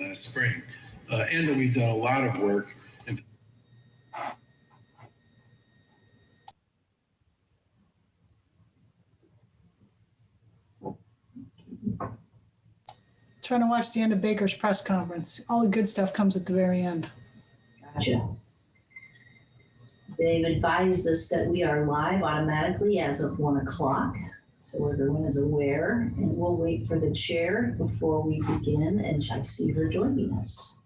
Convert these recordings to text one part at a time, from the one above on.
last spring, and that we've done a lot of work. Trying to watch the end of Baker's press conference. All the good stuff comes at the very end. Gotcha. They've advised us that we are live automatically as of 1 o'clock. So everyone is aware, and we'll wait for the chair before we begin, and I see her joining us.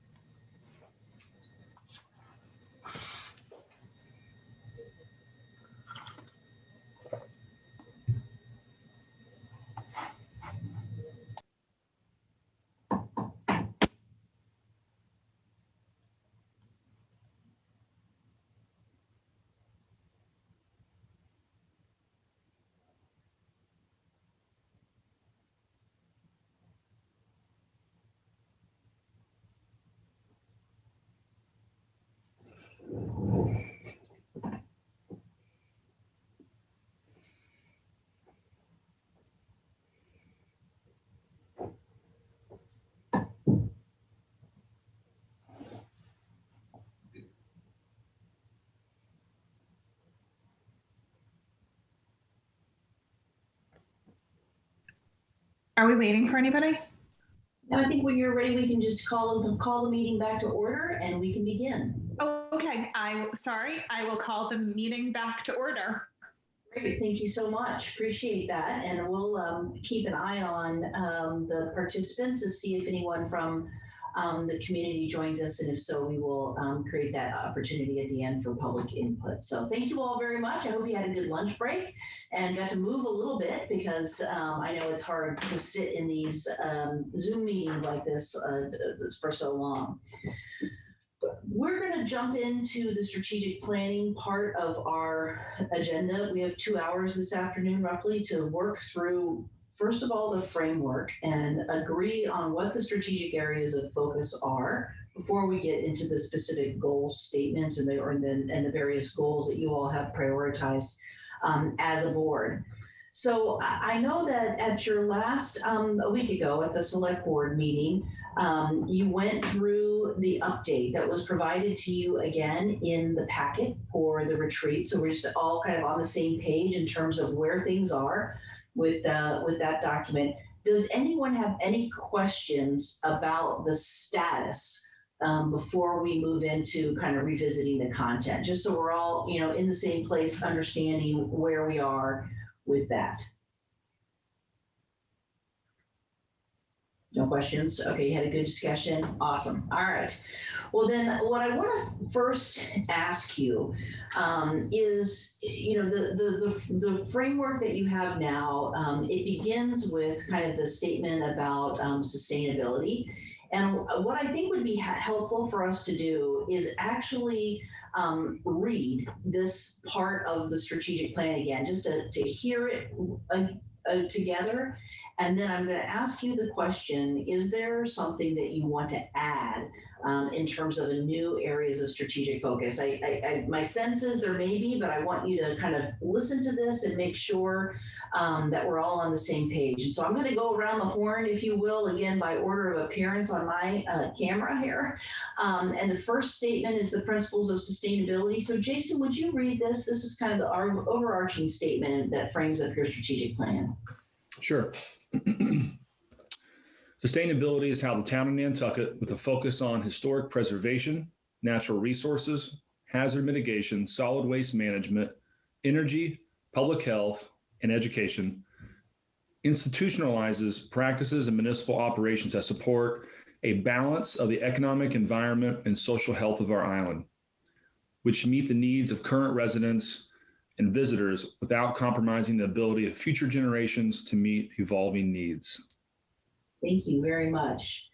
Are we waiting for anybody? Now, I think when you're ready, we can just call the meeting back to order and we can begin. Oh, okay. I will call the meeting back to order. Great, thank you so much. Appreciate that. And we'll keep an eye on the participants to see if anyone from the community joins us. And if so, we will create that opportunity at the end for public input. So thank you all very much. I hope you had a good lunch break and got to move a little bit, because I know it's hard to sit in these Zoom meetings like this for so long. We're going to jump into the strategic planning part of our agenda. We have 2 hours this afternoon, roughly, to work through, first of all, the framework and agree on what the strategic areas of focus are before we get into the specific goal statements and the various goals that you all have prioritized as a board. So I know that at your last, a week ago at the select board meeting, you went through the update that was provided to you again in the packet for the retreat. So we're just all kind of on the same page in terms of where things are with that document. Does anyone have any questions about the status before we move into kind of revisiting the content, just so we're all, in the same place, understanding where we are with that? No questions? Okay, you had a good discussion. Awesome. All right. Well, then what I want to first ask you is, the framework that you have now, it begins with kind of the statement about sustainability. And what I think would be helpful for us to do is actually read this part of the strategic plan again, just to hear it together. And then I'm going to ask you the question, is there something that you want to add in terms of the new areas of strategic focus? My sense is there may be, but I want you to kind of listen to this and make sure that we're all on the same page. And so I'm going to go around the horn, if you will, again, by order of appearance on my camera here. And the first statement is the principles of sustainability. So Jason, would you read this? This is kind of our overarching statement that frames up your strategic plan. Sure. Sustainability is how the town of Nantucket, with a focus on historic preservation, natural resources, hazard mitigation, solid waste management, energy, public health, and education, institutionalizes practices and municipal operations that support a balance of the economic, environment, and social health of our island, which meet the needs of current residents and visitors without compromising the ability of future generations to meet evolving needs. Thank you very much.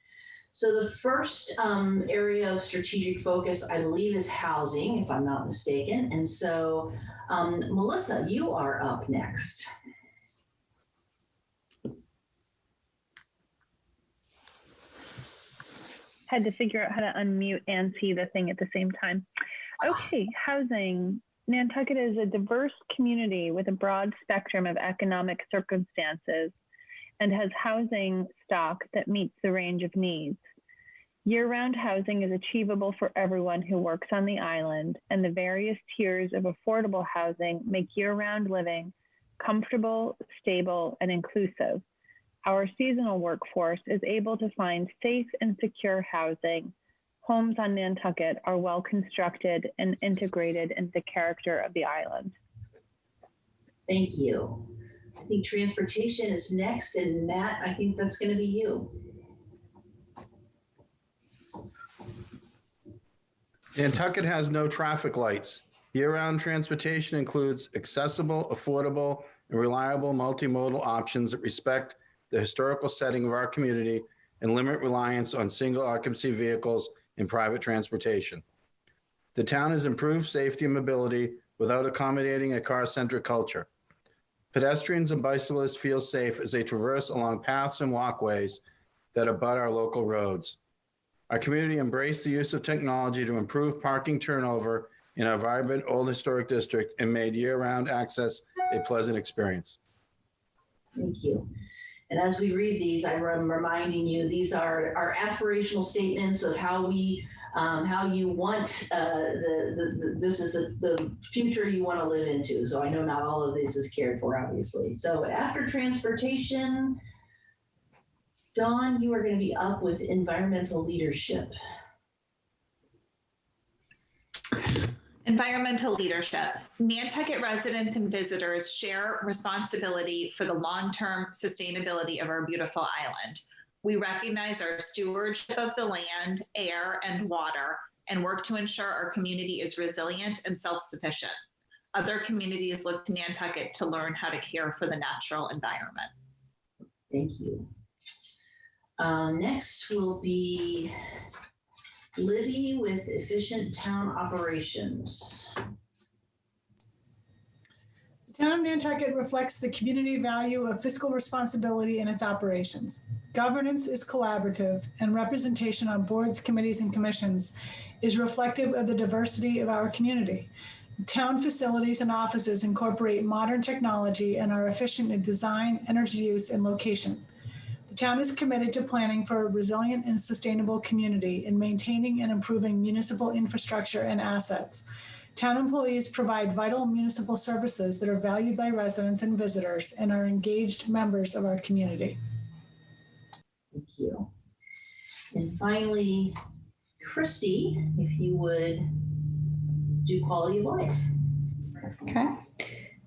So the first area of strategic focus, I believe, is housing, if I'm not mistaken. And so, Melissa, you are up next. Had to figure out how to unmute and see the thing at the same time. Okay, housing. Nantucket is a diverse community with a broad spectrum of economic circumstances and has housing stock that meets the range of needs. Year-round housing is achievable for everyone who works on the island, and the various tiers of affordable housing make year-round living comfortable, stable, and inclusive. Our seasonal workforce is able to find safe and secure housing. Homes on Nantucket are well constructed and integrated into the character of the island. Thank you. I think transportation is next, and Matt, I think that's going to be you. Nantucket has no traffic lights. Year-round transportation includes accessible, affordable, and reliable multimodal options that respect the historical setting of our community and limit reliance on single occupancy vehicles and private transportation. The town has improved safety and mobility without accommodating a car-centric culture. Pedestrians and bicyclists feel safe as they traverse along paths and walkways that abut our local roads. Our community embraced the use of technology to improve parking turnover in our vibrant old historic district and made year-round access a pleasant experience. Thank you. And as we read these, I'm reminding you, these are our aspirational statements of how we, how you want, this is the future you want to live into. So I know not all of this is cared for, obviously. So after transportation, Dawn, you are going to be up with environmental leadership. Environmental leadership. Nantucket residents and visitors share responsibility for the long-term sustainability of our beautiful island. We recognize our stewardship of the land, air, and water, and work to ensure our community is resilient and self-sufficient. Other communities look to Nantucket to learn how to care for the natural environment. Thank you. Next will be Libby with efficient town operations. The town of Nantucket reflects the community value of fiscal responsibility in its operations. Governance is collaborative, and representation on boards, committees, and commissions is reflective of the diversity of our community. Town facilities and offices incorporate modern technology and are efficient in design, energy use, and location. The town is committed to planning for a resilient and sustainable community and maintaining and improving municipal infrastructure and assets. Town employees provide vital municipal services that are valued by residents and visitors and are engaged members of our community. Thank you. And finally, Christy, if you would do quality of life. Okay.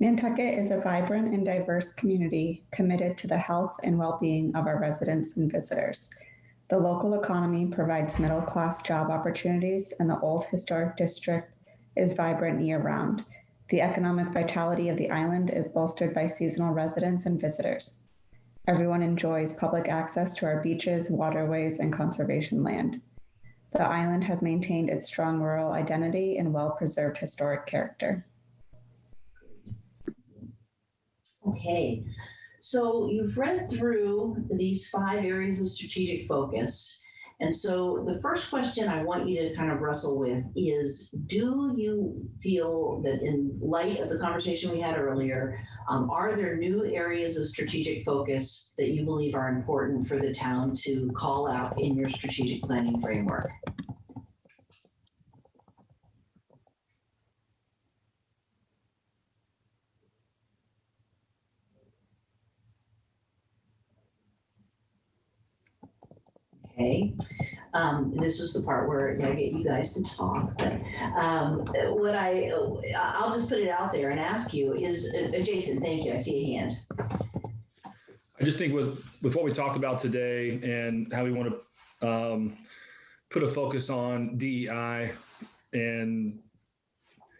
Nantucket is a vibrant and diverse community committed to the health and well-being of our residents and visitors. The local economy provides middle-class job opportunities, and the old historic district is vibrant year-round. The economic vitality of the island is bolstered by seasonal residents and visitors. Everyone enjoys public access to our beaches, waterways, and conservation land. The island has maintained its strong rural identity and well-preserved historic character. Okay, so you've read through these 5 areas of strategic focus. And so the first question I want you to kind of wrestle with is, do you feel that in light of the conversation we had earlier, are there new areas of strategic focus that you believe are important for the town to call out in your strategic planning framework? Okay, this was the part where I get you guys to talk, but I'll just put it out there and ask you is, Jason, thank you, I see a hand. I just think with what we talked about today and how we want to put a focus on DEI, and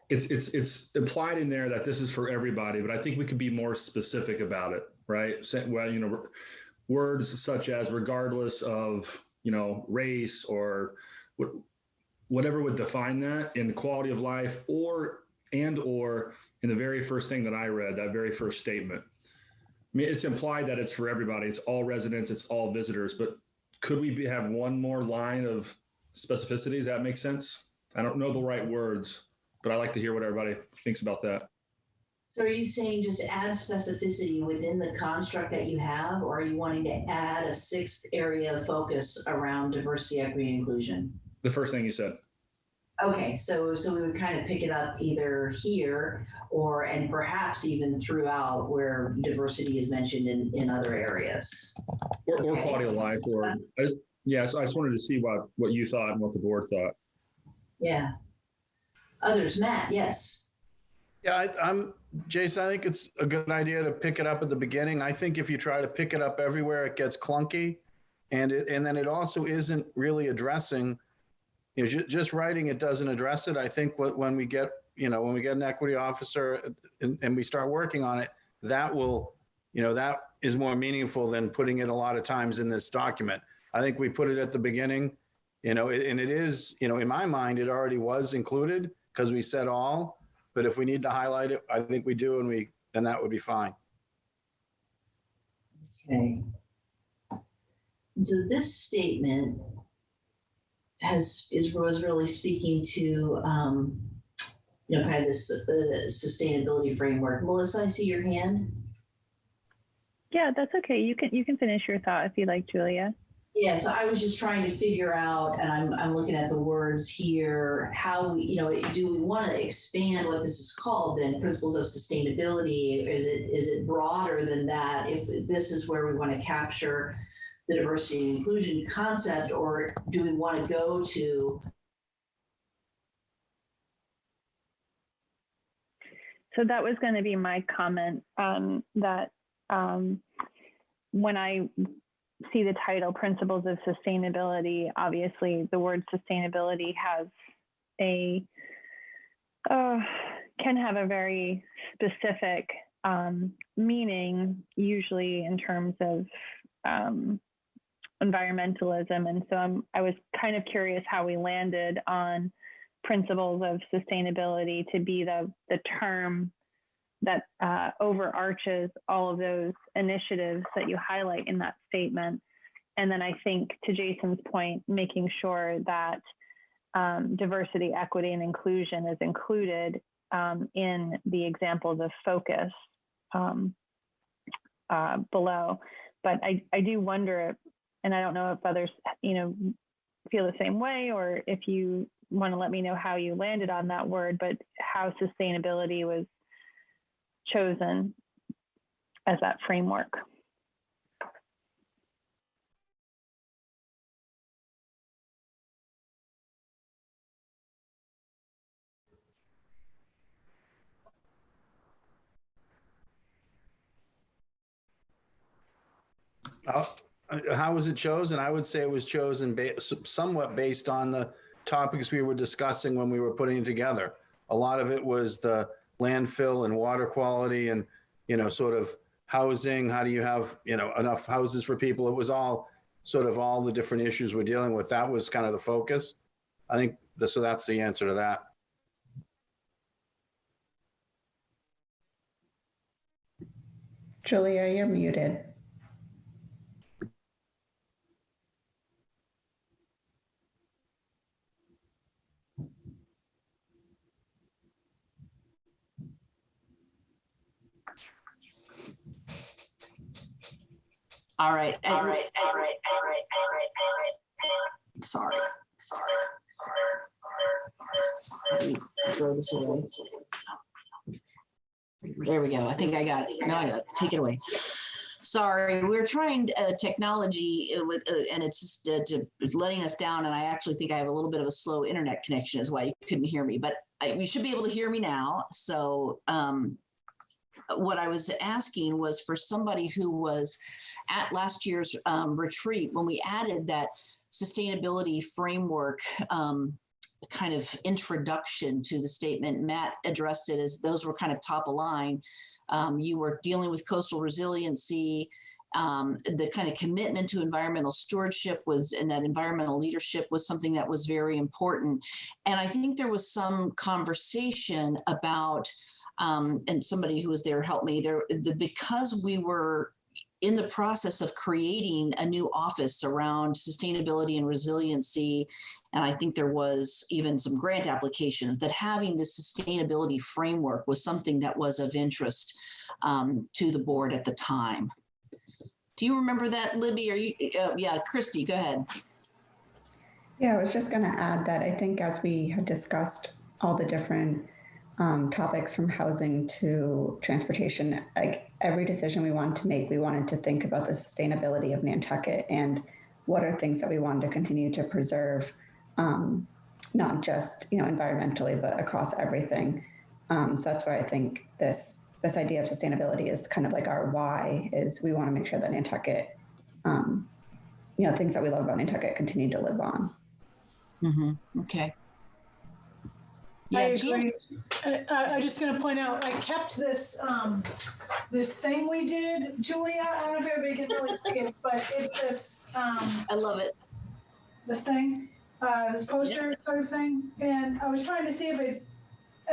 it's implied in there that this is for everybody, but I think we could be more specific about it, right? Well, you know, words such as regardless of, you know, race or whatever would define that in quality of life, or in the very first thing that I read, that very first statement. I mean, it's implied that it's for everybody. It's all residents, it's all visitors, but could we have one more line of specificity? Does that make sense? I don't know the right words, but I like to hear what everybody thinks about that. So are you saying just add specificity within the construct that you have, or are you wanting to add a sixth area of focus around diversity, equity, and inclusion? The first thing you said. Okay, so we would kind of pick it up either here and perhaps even throughout where diversity is mentioned in other areas. Or Okay. quality of life, so I just wanted to see what you thought and what the board thought. Yeah. Others, Matt, yes. Yeah, I'm Jason. I think it's a good idea to pick it up at the beginning. I think if you try to pick it up everywhere, it gets clunky, and then it also isn't really addressing. Just writing it doesn't address it. I think when we get an equity officer and we start working on it, that is more meaningful than putting it a lot of times in this document. I think we put it at the beginning, and it is, in my mind, it already was included because we said all. But if we need to highlight it, I think we do, and then that would be fine. Okay. And so this statement was really speaking to kind of this sustainability framework. Melissa, I see your hand. Yeah, that's okay. You can finish your thought if you like, Julia. Yeah, so I was just trying to figure out, and I'm looking at the words here, how do we want to expand what this is called then, principles of sustainability? Is it broader than that? If this is where we want to capture the diversity and inclusion concept, or do we want to go to? So that was going to be my comment, that when I see the title, Principles of Sustainability, obviously the word sustainability has can have a very specific meaning, usually in terms of environmentalism. And so I was kind of curious how we landed on principles of sustainability to be the term that overarches all of those initiatives that you highlight in that statement. And then I think, to Jason's point, making sure that diversity, equity, and inclusion is included in the examples of focus below. But I do wonder, and I don't know if others, feel the same way, or if you want to let me know how you landed on that word, but how sustainability was chosen as that framework. How was it chosen? I would say it was chosen somewhat based on the topics we were discussing when we were putting it together. A lot of it was the landfill and water quality and, sort of housing. How do you have, enough houses for people? It was all the different issues we're dealing with. That was kind of the focus. I think so that's the answer to that. Julia, you're muted. All right. Sorry. Let me throw this away. There we go. I think I got it. Now I got it. Take it away. Sorry, we're trying technology and it's just letting us down. And I actually think I have a little bit of a slow internet connection is why you couldn't hear me, but you should be able to hear me now. So what I was asking was for somebody who was at last year's retreat, when we added that sustainability framework kind of introduction to the statement, Matt addressed it as those were kind of top of line. You were dealing with coastal resiliency, the kind of commitment to environmental stewardship and that environmental leadership was something that was very important. And I think there was some conversation about, and somebody who was there helped me there, because we were in the process of creating a new office around sustainability and resiliency. And I think there was even some grant applications that having this sustainability framework was something that was of interest to the board at the time. Do you remember that, Libby? Are you? Yeah, Christy, go ahead. Yeah, I was just going to add that I think as we had discussed all the different topics from housing to transportation, like every decision we wanted to make, we wanted to think about the sustainability of Nantucket and what are things that we wanted to continue to preserve, not just environmentally, but across everything. So that's why I think this idea of sustainability is kind of like our why. Is we want to make sure that Nantucket, things that we love about Nantucket continue to live on. Mm-hmm. Okay. I agree. I'm just going to point out, I kept this this thing we did, Julia. I don't know if everybody can really see it, but it's this. I love it. This thing, this poster sort of thing, and I was trying to see if it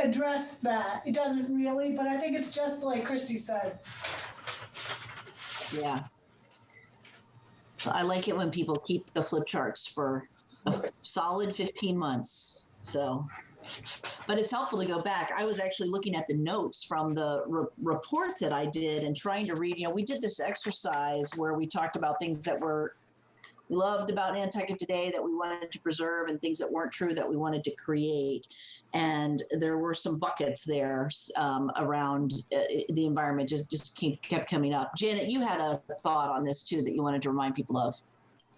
addressed that. It doesn't really, but I think it's just like Christy said. Yeah. I like it when people keep the flip charts for a solid 15 months. So, but it's helpful to go back. I was actually looking at the notes from the report that I did and trying to read, we did this exercise where we talked about things that we loved about Nantucket today that we wanted to preserve and things that weren't true that we wanted to create. And there were some buckets there around the environment just kept coming up. Janet, you had a thought on this too that you wanted to remind people of.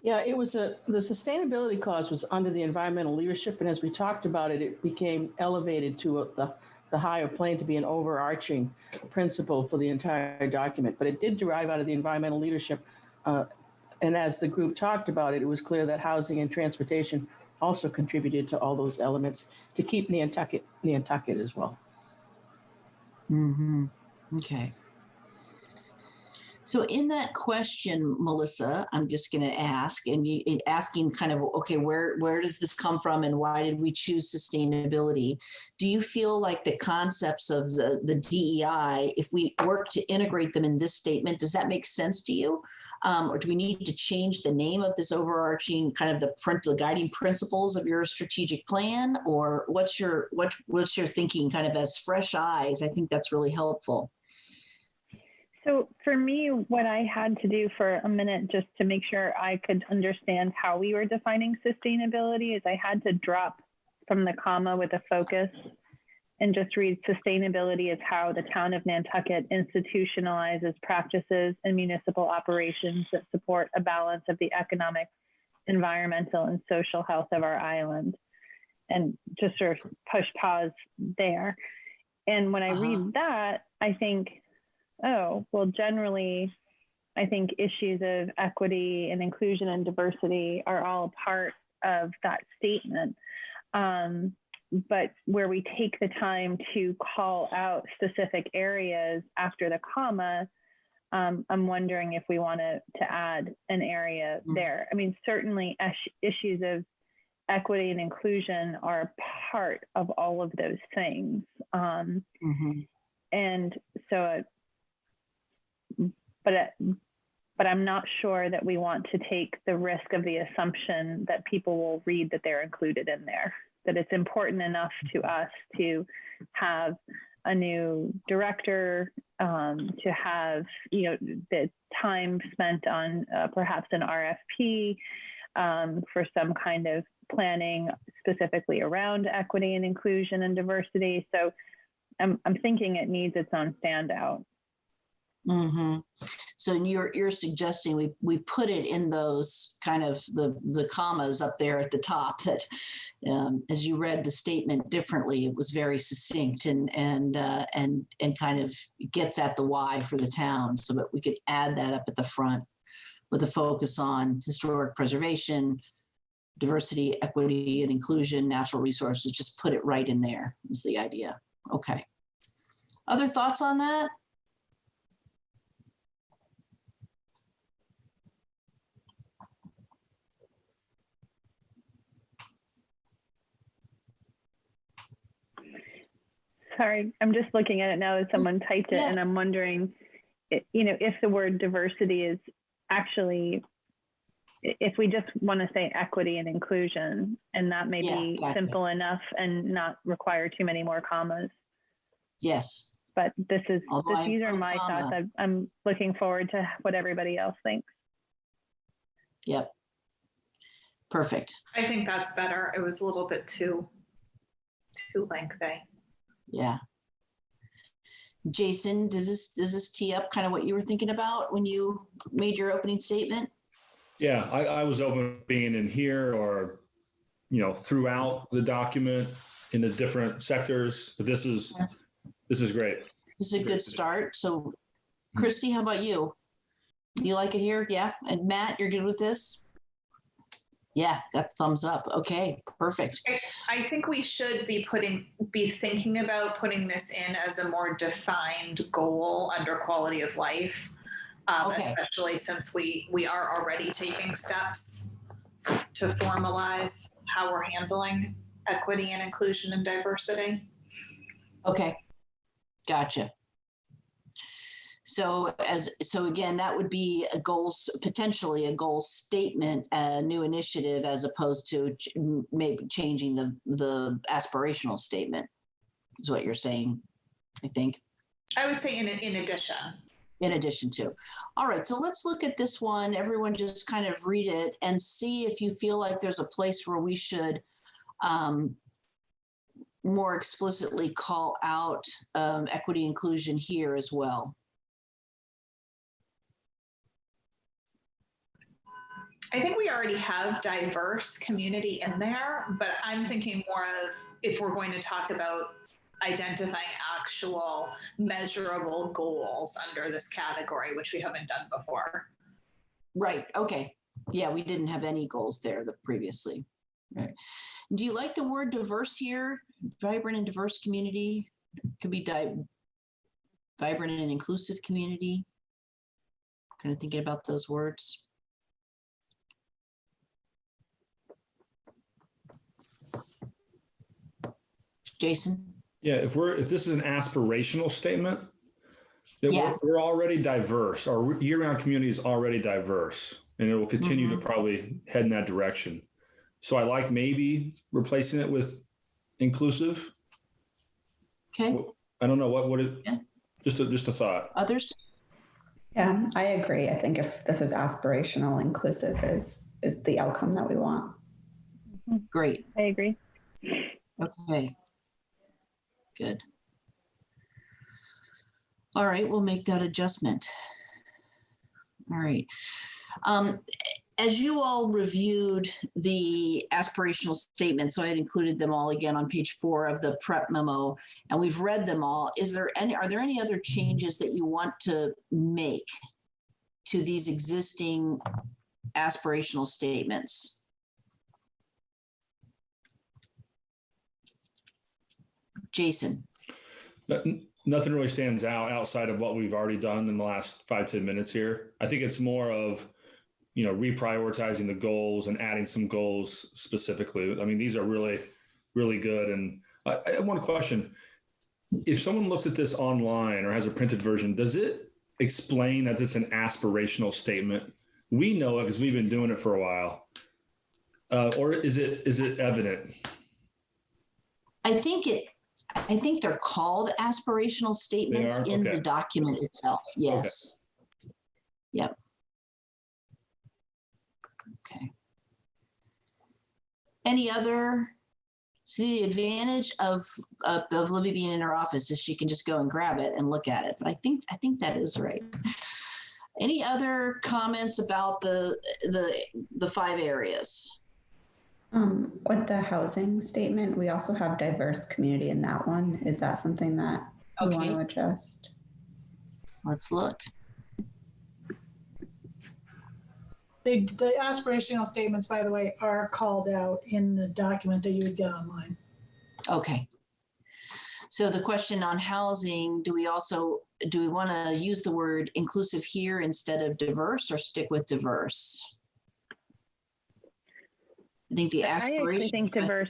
Yeah, it was the sustainability clause was under the environmental leadership. And as we talked about it, it became elevated to the higher plane to be an overarching principle for the entire document. But it did derive out of the environmental leadership. And as the group talked about it, it was clear that housing and transportation also contributed to all those elements to keep Nantucket as well. Mm-hmm. Okay. So in that question, Melissa, I'm just going to ask, and asking kind of, okay, where does this come from and why did we choose sustainability? Do you feel like the concepts of the DEI, if we work to integrate them in this statement, does that make sense to you? Or do we need to change the name of this overarching kind of the guiding principles of your strategic plan? Or what's your thinking kind of as fresh eyes? I think that's really helpful. So for me, what I had to do for a minute just to make sure I could understand how we were defining sustainability is I had to drop from the comma with a focus and just read sustainability is how the town of Nantucket institutionalizes practices and municipal operations that support a balance of the economic, environmental, and social health of our island. And just sort of push pause there. And when I read that, I think, oh, well, generally, I think issues of equity and inclusion and diversity are all part of that statement. But where we take the time to call out specific areas after the comma, I'm wondering if we want to add an area there. I mean, certainly issues of equity and inclusion are part of all of those things. And so, but I'm not sure that we want to take the risk of the assumption that people will read that they're included in there, that it's important enough to us to have a new director, to have, the time spent on perhaps an RFP for some kind of planning specifically around equity and inclusion and diversity. So I'm thinking it needs its own standout. Mm-hmm. So you're suggesting we put it in those kind of the commas up there at the top that, as you read the statement differently, it was very succinct and kind of gets at the why for the town, so that we could add that up at the front with a focus on historic preservation, diversity, equity, and inclusion, natural resources. Just put it right in there is the idea. Okay. Other thoughts on that? Sorry, I'm just looking at it now that someone typed it, and I'm wondering if the word diversity is actually, if we just want to say equity and inclusion, and that may be gotcha. simple enough and not require too many more commas. Yes. But Although these are pro my comma. thoughts. I'm looking forward to what everybody else thinks. Yep. Perfect. I think that's better. It was a little bit too lengthy. Yeah. Jason, does this tee up kind of what you were thinking about when you made your opening statement? Yeah, I was open being in here or, throughout the document in the different sectors. But this is great. This is a good start. So, Christy, how about you? You like it here? Yeah. And Matt, you're good with this? Yeah, got thumbs up. Okay, perfect. I think we should be thinking about putting this in as a more defined goal under quality of life, Okay. especially since we are already taking steps to formalize how we're handling equity and inclusion and diversity. Okay, gotcha. So again, that would be potentially a goal statement, a new initiative, as opposed to maybe changing the aspirational statement, is what you're saying, I think. I would say in addition. In addition to. All right, so let's look at this one. Everyone just kind of read it and see if you feel like there's a place where we should more explicitly call out equity inclusion here as well. I think we already have diverse community in there, but I'm thinking more of if we're going to talk about identifying actual measurable goals under this category, which we haven't done before. Right. Okay. Yeah, we didn't have any goals there previously. Right. Do you like the word diverse here? Vibrant and diverse community. Could be vibrant and inclusive community. Kind of thinking about those words. Jason? Yeah, if this is an aspirational statement, then Yeah. we're already diverse. Our year-round community is already diverse, and it will continue to probably head in that direction. So I like maybe replacing it with inclusive. Okay. I don't know what it. Yeah. Just a thought. Others? Yeah, I agree. I think if this is aspirational, inclusive is the outcome that we want. Great. I agree. Okay. Good. All right, we'll make that adjustment. All right. As you all reviewed the aspirational statements, so I had included them all again on page 4 of the prep memo, and we've read them all. Are there any other changes that you want to make to these existing aspirational statements? Jason. Nothing really stands out outside of what we've already done in the last 5-10 minutes here. I think it's more of, reprioritizing the goals and adding some goals specifically. I mean, these are really, really good. And I have one question. If someone looks at this online or has a printed version, does it explain that this is an aspirational statement? We know it because we've been doing it for a while. Or is it evident? I think they're called aspirational statements in the document itself. Yes. Okay. Yep. Okay. Any other? See, the advantage of Libby being in her office is she can just go and grab it and look at it. But I think that is right. Any other comments about the 5 areas? With the housing statement, we also have diverse community in that one. Is that something that we want to adjust? Let's look. The aspirational statements, by the way, are called out in the document that you would get online. Okay. So the question on housing, do we want to use the word inclusive here instead of diverse, or stick with diverse? I think the aspiration. I actually think diverse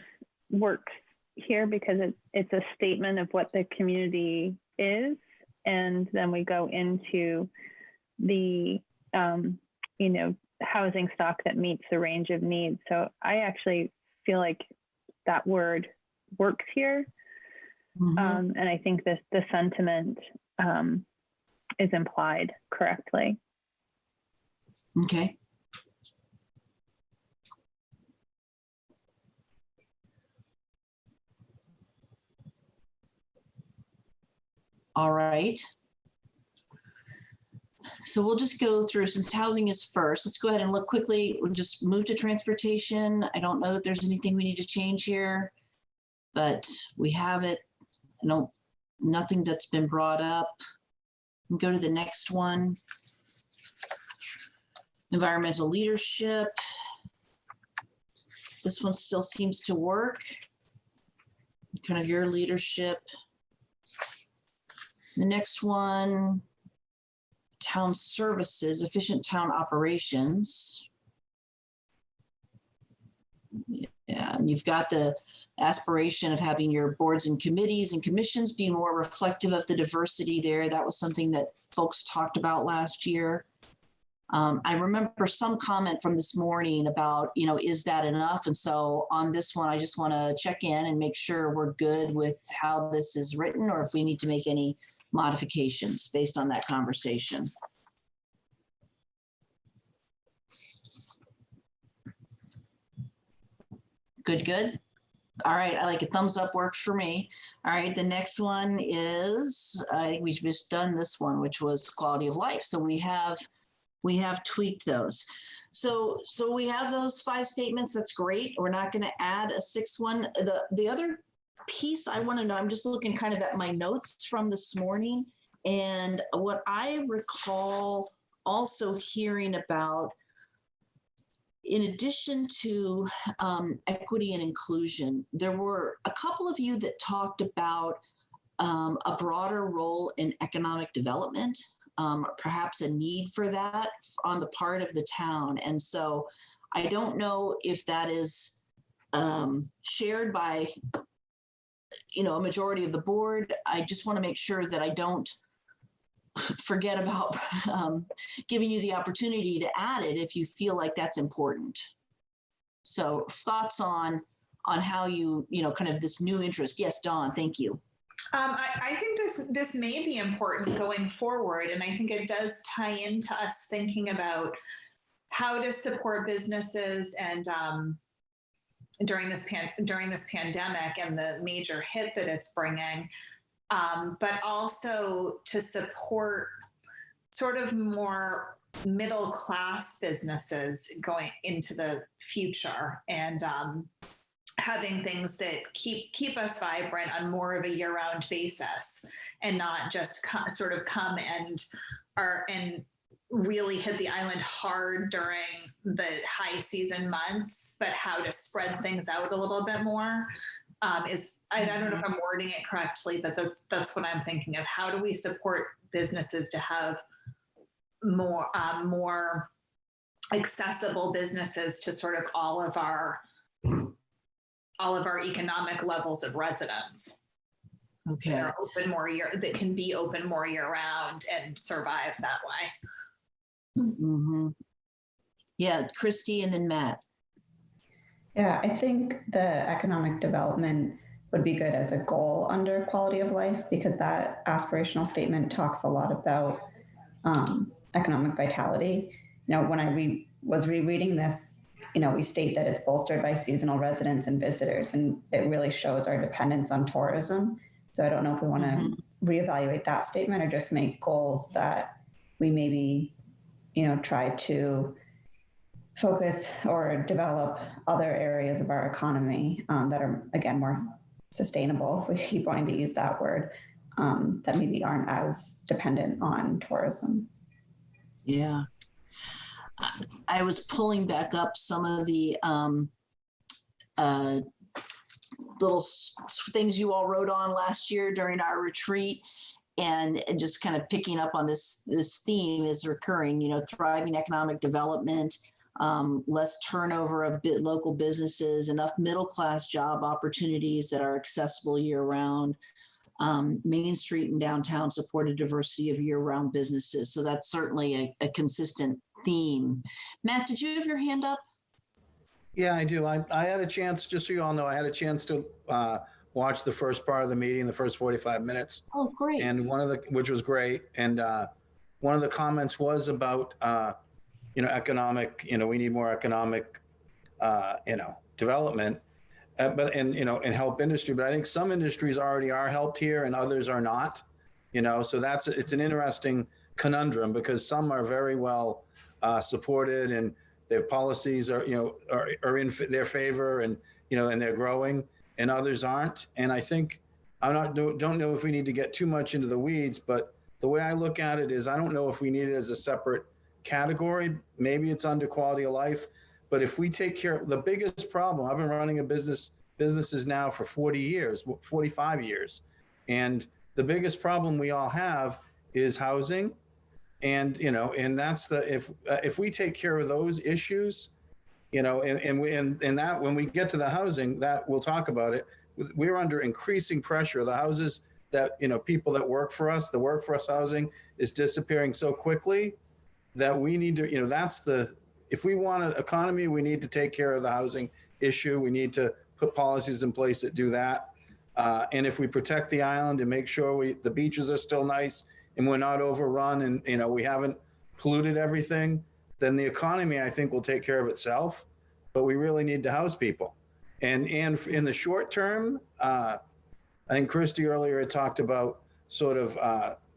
works here because it's a statement of what the community is, and then we go into the, you know, housing stock that meets the range of needs. So I actually feel like that word works here. And I think the sentiment is implied correctly. Okay. All right. So we'll just go through, since housing is first, let's go ahead and look quickly. We'll just move to transportation. I don't know that there's anything we need to change here, but we have it. Nothing that's been brought up. We'll go to the next one. Environmental leadership. This one still seems to work. Kind of your leadership. The next one, town services, efficient town operations. Yeah, and you've got the aspiration of having your boards and committees and commissions be more reflective of the diversity there. That was something that folks talked about last year. I remember some comment from this morning about, you know, is that enough? And so on this one, I just want to check in and make sure we're good with how this is written, or if we need to make any modifications based on that conversation. Good, good. All right, I like a thumbs up, works for me. All right, the next one is, I think we've just done this one, which was quality of life. So we have tweaked those. So we have those 5 statements. That's great. We're not going to add a 6th one. The other piece I want to know, I'm just looking kind of at my notes from this morning, and what I recall also hearing about, in addition to equity and inclusion, there were a couple of you that talked about a broader role in economic development. Perhaps a need for that on the part of the town. And so I don't know if that is shared by, you know, a majority of the board. I just want to make sure that I don't forget about giving you the opportunity to add it if you feel like that's important. So thoughts on how you know, kind of this new interest. Yes, Dawn, thank you. I think this may be important going forward, and I think it does tie into us thinking about how to support businesses and during this pandemic and the major hit that it's bringing, but also to support sort of more middle class businesses going into the future, and having things that keep us vibrant on more of a year-round basis, and not just come and really hit the island hard during the high season months, but how to spread things out a little bit more. I don't know if I'm wording it correctly, but that's what I'm thinking of. How do we support businesses to have more accessible businesses to sort of all of our economic levels of residents? Okay. That are open that can be open more year round and survive that way. Mm-hmm. Yeah, Christy and then Matt. Yeah, I think the economic development would be good as a goal under quality of life, because that aspirational statement talks a lot about economic vitality. You know, when I was rereading this, you know, we state that it's bolstered by seasonal residents and visitors, and it really shows our dependence on tourism. So I don't know if we want to reevaluate that statement or just make goals that we maybe, you know, try to focus or develop other areas of our economy that are, again, more sustainable, if we keep wanting to use that word, that maybe aren't as dependent on tourism. Yeah. I was pulling back up some of the little things you all wrote on last year during our retreat, and just kind of picking up on this theme is recurring, you know, thriving economic development, less turnover of local businesses, enough middle-class job opportunities that are accessible year-round, Main Street and downtown support a diversity of year-round businesses. So that's certainly a consistent theme. Matt, did you have your hand up? Yeah, I do. I had a chance, just so you all know, I had a chance to watch the first part of the meeting, the first 45 minutes. Oh, great. And which was great. And one of the comments was about, economic, we need more economic, development, and help industry. But I think some industries already are helped here and others are not, so it's an interesting conundrum because some are very well supported and their policies are in their favor and, and they're growing, and others aren't. And I think don't know if we need to get too much into the weeds, but the way I look at it is I don't know if we need it as a separate category. Maybe it's under quality of life, but if we take care of the biggest problem, I've been running a businesses now for 40 years, 45 years. And the biggest problem we all have is housing. And, and that's if we take care of those issues, and that when we get to the housing, that we'll talk about it, we're under increasing pressure. The houses that, people that work for us, the workforce housing is disappearing so quickly that we need to, if we want an economy, we need to take care of the housing issue. We need to put policies in place that do that. And if we protect the island and make sure the beaches are still nice and we're not overrun and, we haven't polluted everything, then the economy, I think, will take care of itself. But we really need to house people. And in the short term, I think Christy earlier had talked about sort of,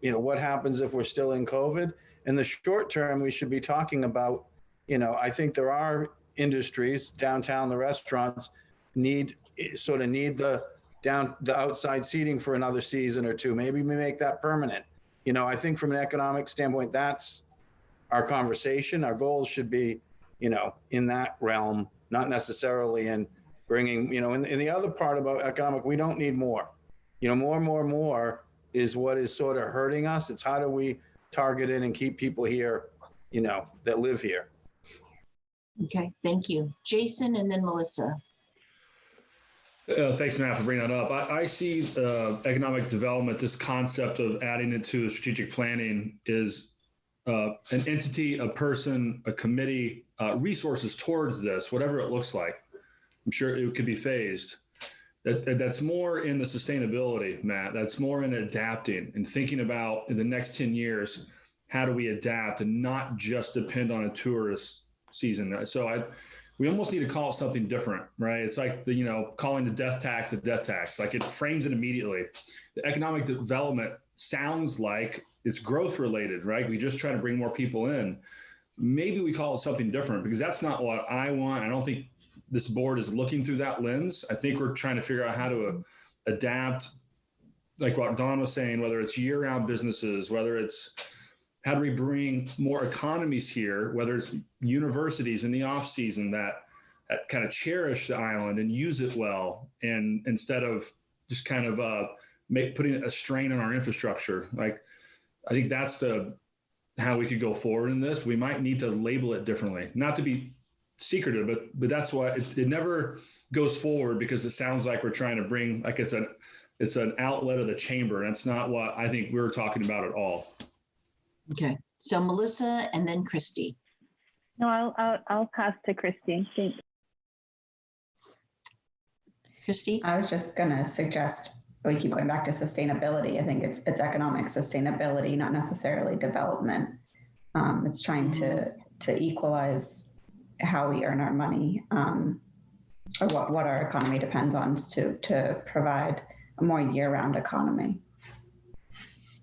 what happens if we're still in COVID. In the short term, we should be talking about, I think there are industries downtown, the restaurants need the outside seating for another season or two. Maybe we make that permanent. I think from an economic standpoint, that's our conversation. Our goals should be, in that realm, not necessarily in bringing, and the other part about economic, we don't need more. More is what is sort of hurting us. It's how do we target it and keep people here, that live here. Okay, thank you. Jason and then Melissa. Thanks, Matt, for bringing that up. I see economic development, this concept of adding it to strategic planning is an entity, a person, a committee, resources towards this, whatever it looks like. I'm sure it could be phased. That's more in the sustainability, Matt. That's more in adapting and thinking about in the next 10 years, how do we adapt and not just depend on a tourist season? So we almost need to call it something different, right? It's like calling the death tax a death tax. Like it frames it immediately. The economic development sounds like it's growth related, right? We just try to bring more people in. Maybe we call it something different because that's not what I want. I don't think this board is looking through that lens. I think we're trying to figure out how to adapt, like what Don was saying, whether it's year-round businesses, whether it's how do we bring more economies here, whether it's universities in the off season that kind of cherish the island and use it well, and instead of just kind of putting a strain on our infrastructure. Like, I think that's how we could go forward in this. We might need to label it differently, not to be secretive, but that's why it never goes forward, because it sounds like we're trying to bring, like it's an outlet of the chamber. And that's not what I think we were talking about at all. Okay, so Melissa and then Christy. No, I'll pass to Christy. Thanks. Christy? I was just going to suggest we keep going back to sustainability. I think it's economic sustainability, not necessarily development. It's trying to equalize how we earn our money, or what our economy depends on to provide a more year-round economy.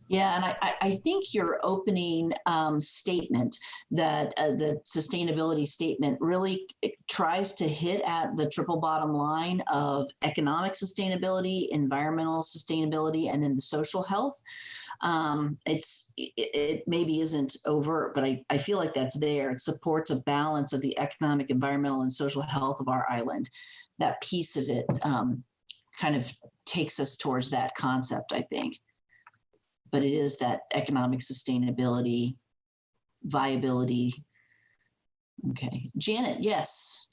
Yeah, and I think your opening statement, that the sustainability statement really tries to hit at the triple bottom line of economic sustainability, environmental sustainability, and then the social health. It maybe isn't overt, but I feel like that's there. It supports a balance of the economic, environmental, and social health of our island. That piece of it kind of takes us towards that concept, I think. But it is that economic sustainability, viability. Okay, Janet, yes.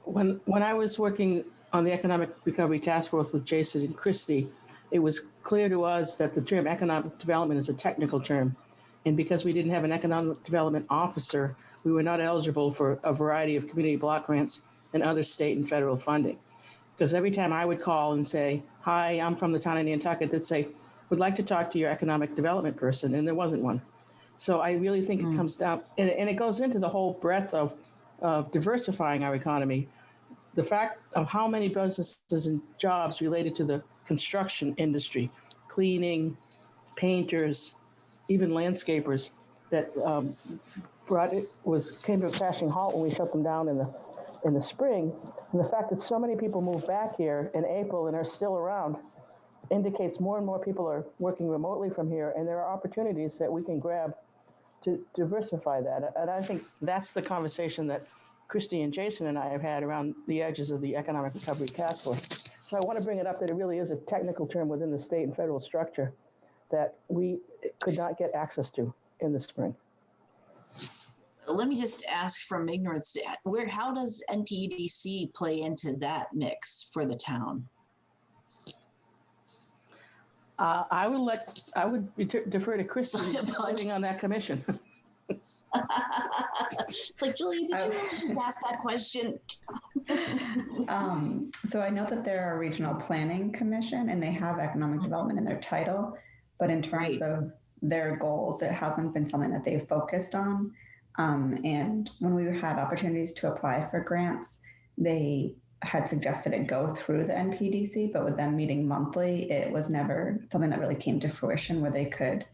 When I was working on the Economic Recovery Task Force with Jason and Christy, it was clear to us that the term economic development is a technical term. And because we didn't have an economic development officer, we were not eligible for a variety of community block grants and other state and federal funding. Because every time I would call and say, hi, I'm from the town of Nantucket, they'd say, would like to talk to your economic development person, and there wasn't one. So I really think it comes down, and it goes into the whole breadth of diversifying our economy. The fact of how many businesses and jobs related to the construction industry, cleaning, painters, even landscapers, that came to a crashing halt when we shut them down in the spring. And the fact that so many people moved back here in April and are still around indicates more and more people are working remotely from here, and there are opportunities that we can grab to diversify that. And I think that's the conversation that Christy and Jason and I have had around the edges of the Economic Recovery Task Force. So I want to bring it up that it really is a technical term within the state and federal structure that we could not get access to in the spring. Let me just ask from ignorance, how does NPEDC play into that mix for the town? I would defer to Christy sitting on that commission. It's like, Julie, did you really just ask that question? So I know that they're a regional planning commission and they have economic development in their title, but in terms of their goals, it hasn't been something that they've focused on. And when we had opportunities to apply for grants, they had suggested it go through the NPDC, but with them meeting monthly, it was never something that really came to fruition where they could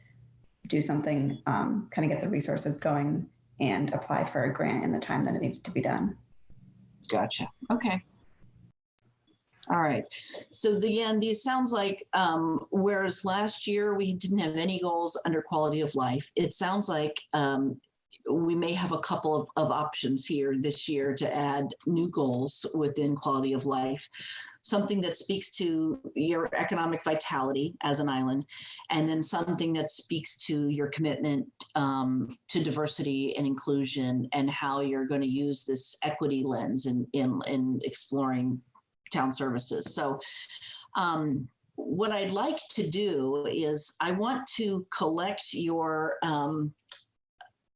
do something, kind of get the resources going and apply for a grant in the time that it needed to be done. Gotcha. Okay. All right. So these sounds like, whereas last year we didn't have any goals under quality of life, it sounds like we may have a couple of options here this year to add new goals within quality of life, something that speaks to your economic vitality as an island, and then something that speaks to your commitment to diversity and inclusion and how you're going to use this equity lens in exploring town services. So what I'd like to do is I want to collect your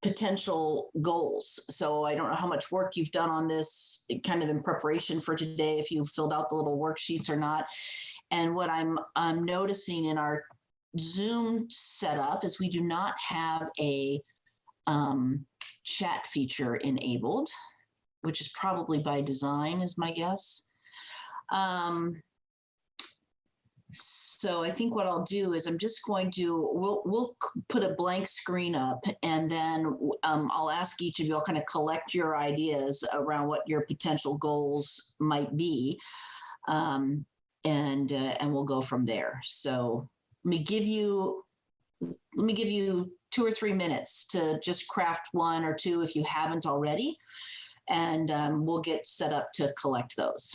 potential goals. So I don't know how much work you've done on this kind of in preparation for today, if you filled out the little worksheets or not. And what I'm noticing in our Zoom setup is we do not have a chat feature enabled, which is probably by design, is my guess. So I think what I'll do is I'm just going to, we'll put a blank screen up, and then I'll ask each of you, I'll kind of collect your ideas around what your potential goals might be. And we'll go from there. So let me give you 2 or 3 minutes to just craft 1 or 2 if you haven't already. And we'll get set up to collect those.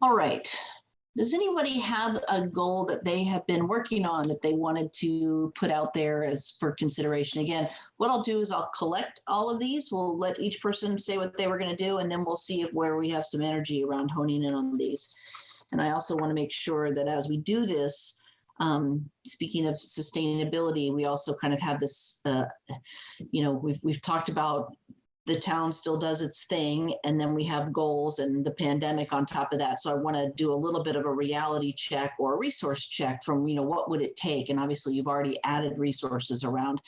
All right. Does anybody have a goal that they have been working on that they wanted to put out there as for consideration? Again, what I'll do is I'll collect all of these. We'll let each person say what they were going to do, and then we'll see where we have some energy around honing in on these. And I also want to make sure that as we do this, speaking of sustainability, we also kind of have this, we've talked about the town still does its thing, and then we have goals and the pandemic on top of that. So I want to do a little bit of a reality check or a resource check from, what would it take? And obviously you've already added resources around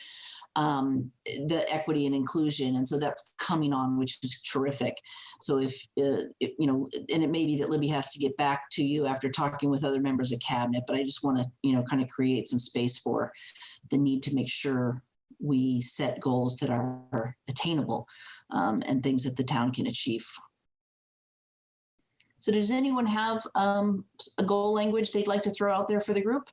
the equity and inclusion. And so that's coming on, which is terrific. So if and it may be that Libby has to get back to you after talking with other members of cabinet, but I just want to, kind of create some space for the need to make sure we set goals that are attainable and things that the town can achieve. So does anyone have a goal language they'd like to throw out there for the group?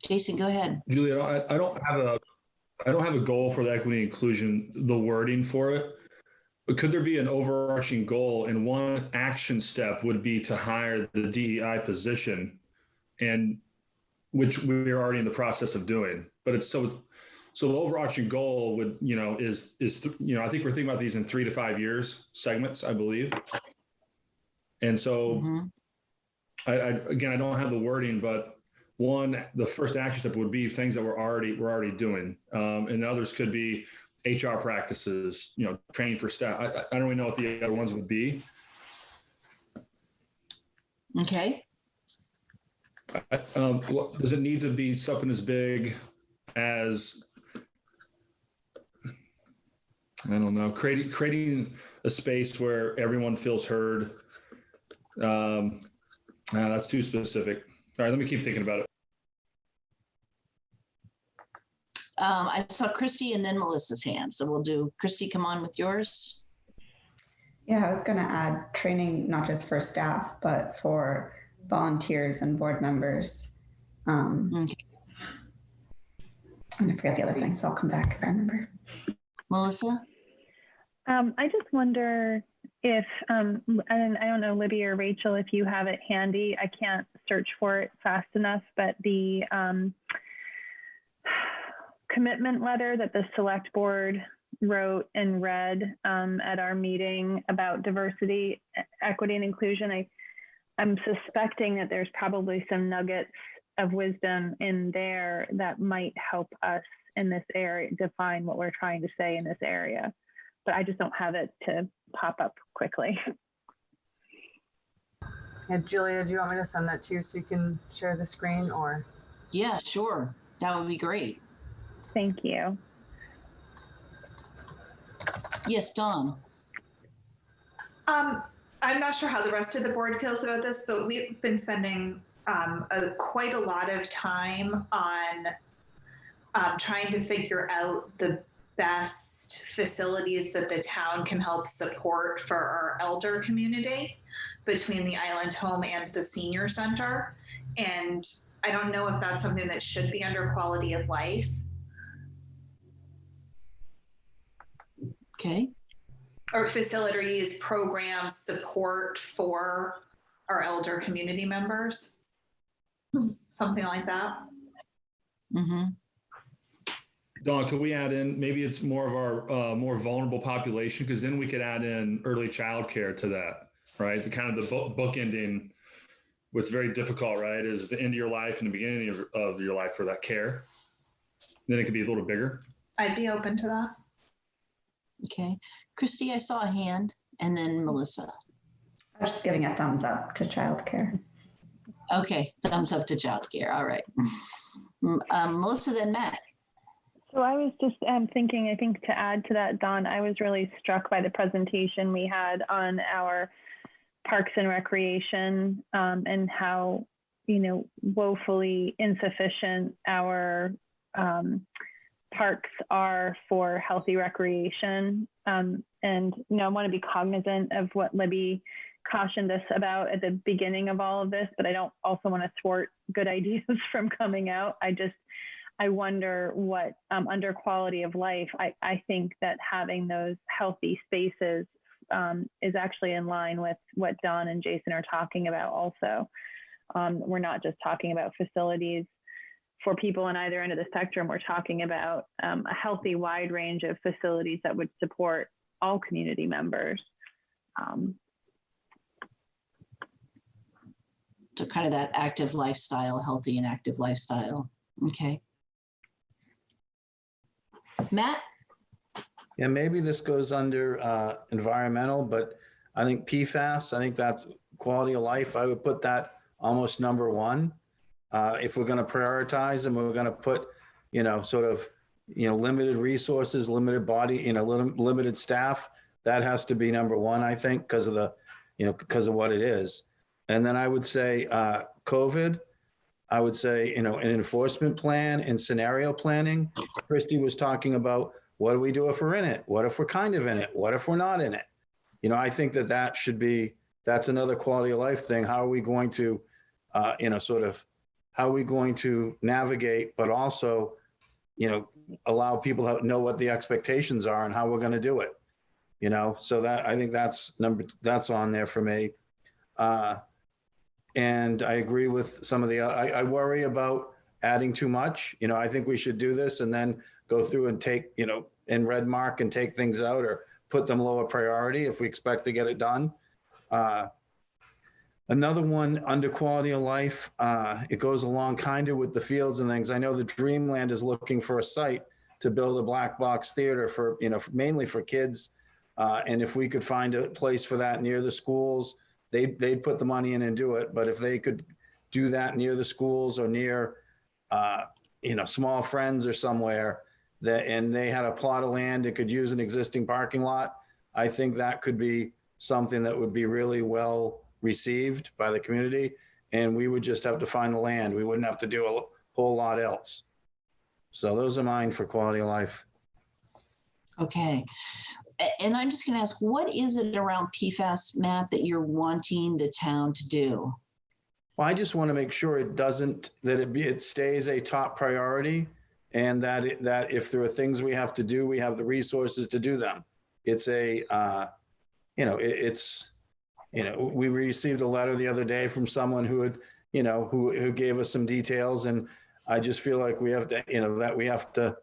Jason, go ahead. Julia, I don't have a goal for the equity inclusion, the wording for it. But could there be an overarching goal, and one action step would be to hire the DEI position, and which we're already in the process of doing. But it's so the overarching goal would, is I think we're thinking about these in 3 to 5 years segments, I believe. And so I don't have the wording, but the first action step would be things that we're already doing. And the others could be HR practices, training for staff. I don't really know what the other ones would be. Okay. Does it need to be something as big as, I don't know, creating a space where everyone feels heard? That's too specific. All right, let me keep thinking about it. I saw Christy and then Melissa's hand. So we'll do Christy, come on with yours. Yeah, I was going to add training, not just for staff, but for volunteers and board members. And I forget the other thing, so I'll come back if I remember. Melissa? I just wonder if, and I don't know, Libby or Rachel, if you have it handy. I can't search for it fast enough, but the commitment letter that the select board wrote and read at our meeting about diversity, equity, and inclusion, I'm suspecting that there's probably some nuggets of wisdom in there that might help us in this area define what we're trying to say in this area. But I just don't have it to pop up quickly. Yeah, Julia, do you want me to send that to you so you can share the screen, or? Yeah, sure. That would be great. Thank you. Yes, Dawn. I'm not sure how the rest of the board feels about this, but we've been spending quite a lot of time on trying to figure out the best facilities that the town can help support for our elder community between the Island Home and the senior center. And I don't know if that's something that should be under quality of life. Okay. Or facilities, programs, support for our elder community members. Something like that. Mm-hmm. Dawn, could we add in, maybe it's more of our more vulnerable population, because then we could add in early childcare to that, right? The kind of the bookending, what's very difficult, right, is the end of your life and the beginning of your life for that care. Then it could be a little bigger. I'd be open to that. Okay. Christy, I saw a hand, and then Melissa. I was just giving a thumbs up to childcare. Okay, thumbs up to childcare. All right. Melissa, then Matt. So I was just thinking, I think to add to that, Dawn, I was really struck by the presentation we had on our parks and recreation and how, woefully insufficient our parks are for healthy recreation. And, I want to be cognizant of what Libby cautioned us about at the beginning of all of this, but I don't also want to thwart good ideas from coming out. I wonder what, under quality of life, I think that having those healthy spaces is actually in line with what Dawn and Jason are talking about also. We're not just talking about facilities for people on either end of the spectrum. We're talking about a healthy wide range of facilities that would support all community members. to kind of that active lifestyle, healthy and active lifestyle. Okay. Matt? Yeah, maybe this goes under environmental, but I think PFAS, I think that's quality of life. I would put that almost number one. If we're going to prioritize and we're going to put, sort of, limited resources, limited body, limited staff, that has to be number one, I think, because of because of what it is. And then I would say COVID, I would say, an enforcement plan and scenario planning. Christy was talking about, what do we do if we're in it? What if we're kind of in it? What if we're not in it? I think that should be, that's another quality of life thing. How are we going to, how are we going to navigate, but also, allow people to know what the expectations are and how we're going to do it. So that, I think that's on there for me. And I agree with some of I worry about adding too much. I think we should do this and then go through and take, in red mark and take things out or put them lower priority if we expect to get it done. Another one under quality of life, it goes along kind of with the fields and things. I know the Dreamland is looking for a site to build a black box theater for, mainly for kids. And if we could find a place for that near the schools, they'd put the money in and do it. But if they could do that near the schools or near, Small Friends or somewhere and they had a plot of land that could use an existing parking lot, I think that could be something that would be really well received by the community. And we would just have to find the land. We wouldn't have to do a whole lot else. So those are mine for quality of life. Okay. And I'm just going to ask, what is it around PFAS, Matt, that you're wanting the town to do? Well, I just want to make sure it stays a top priority, and that if there are things we have to do, we have the resources to do them. It's we received a letter the other day from someone who had, who gave us some details, and I just feel like we have to, that we have to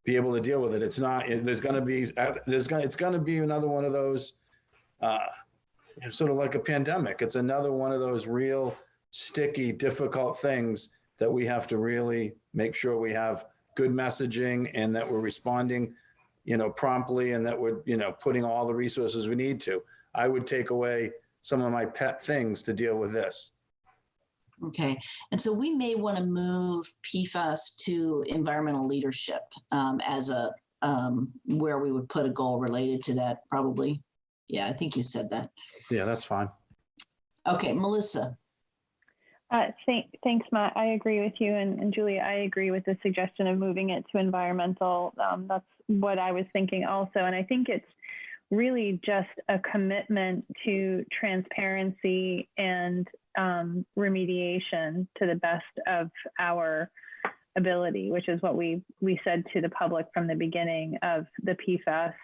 be able to deal with it. It's not, it's going to be another one of those, sort of like a pandemic. It's another one of those real sticky, difficult things that we have to really make sure we have good messaging and that we're responding, promptly, and that we're, putting all the resources we need to. I would take away some of my pet things to deal with this. Okay. And so we may want to move PFAS to environmental leadership as a, where we would put a goal related to that, probably. Yeah, I think you said that. Yeah, that's fine. Okay, Melissa. Thanks, Matt. I agree with you. And Julia, I agree with the suggestion of moving it to environmental. That's what I was thinking also. And I think it's really just a commitment to transparency and remediation to the best of our ability, which is what we said to the public from the beginning of the PFAS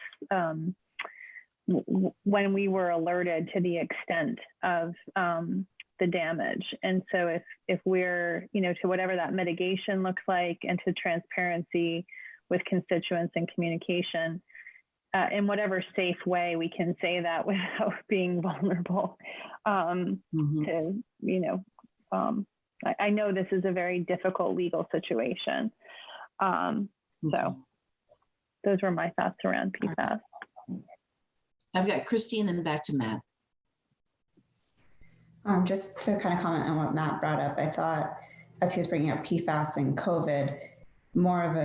when we were alerted to the extent of the damage. And so if we're, to whatever that mitigation looks like, and to transparency with constituents and communication, in whatever safe way we can say that without being vulnerable to, I know this is a very difficult legal situation. So those were my thoughts around PFAS. I've got Christy and then back to Matt. Just to kind of comment on what Matt brought up, I thought as he was bringing up PFAS and COVID, more of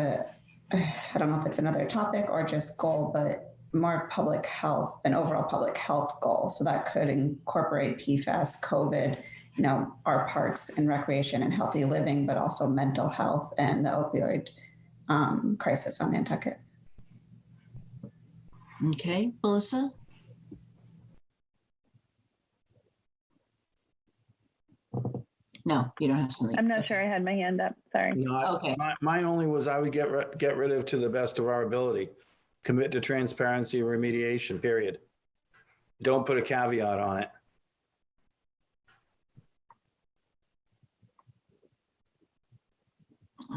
I don't know if it's another topic or just goal, but more public health, an overall public health goal. So that could incorporate PFAS, COVID, our parks and recreation and healthy living, but also mental health and the opioid crisis on Nantucket. Okay, Melissa? No, you don't have something. I'm not sure I had my hand up. Sorry. No, okay. Mine only was I would get rid of to the best of our ability. Commit to transparency and remediation, period. Don't put a caveat on it.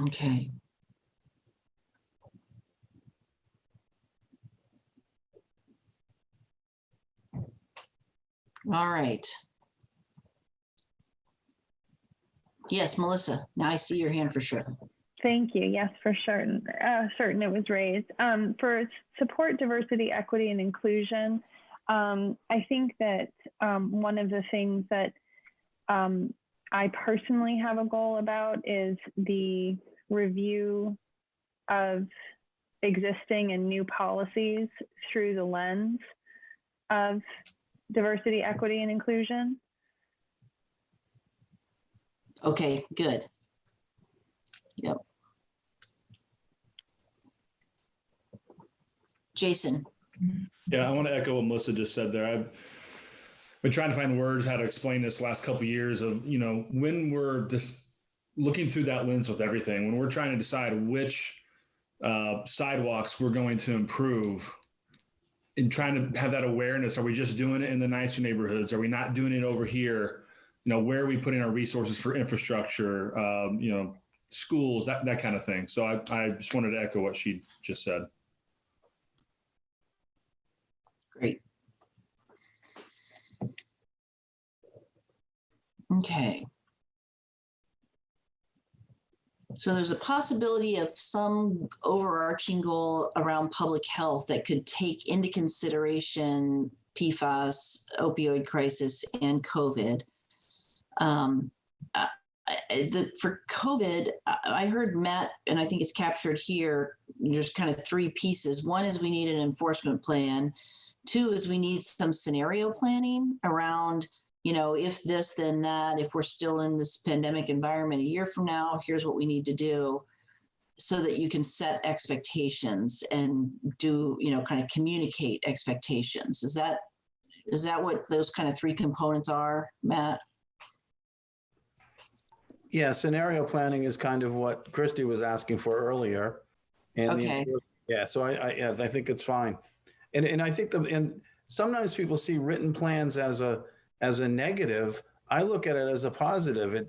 Okay. All right. Yes, Melissa, now I see your hand for sure. Thank you. Yes, for certain. Certain it was raised. For support diversity, equity, and inclusion, I think that one of the things that I personally have a goal about is the review of existing and new policies through the lens of diversity, equity, and inclusion. Okay, good. Yep. Jason. Yeah, I want to echo what Melissa just said there. I've been trying to find words how to explain this last couple of years of, when we're just looking through that lens with everything, when we're trying to decide which sidewalks we're going to improve and trying to have that awareness. Are we just doing it in the nicer neighborhoods? Are we not doing it over here? Where are we putting our resources for infrastructure, schools, that kind of thing. So I just wanted to echo what she just said. Great. Okay. So there's a possibility of some overarching goal around public health that could take into consideration PFAS, opioid crisis, and COVID. For COVID, I heard Matt, and I think it's captured here, there's kind of three pieces. One is we need an enforcement plan. Two is we need some scenario planning around, if this, then that, if we're still in this pandemic environment a year from now, here's what we need to do, so that you can set expectations and do, kind of communicate expectations. Is that what those kind of three components are, Matt? Yeah, scenario planning is kind of what Christy was asking for earlier. And Okay. so I think it's fine. And I think and sometimes people see written plans as a negative. I look at it as a positive.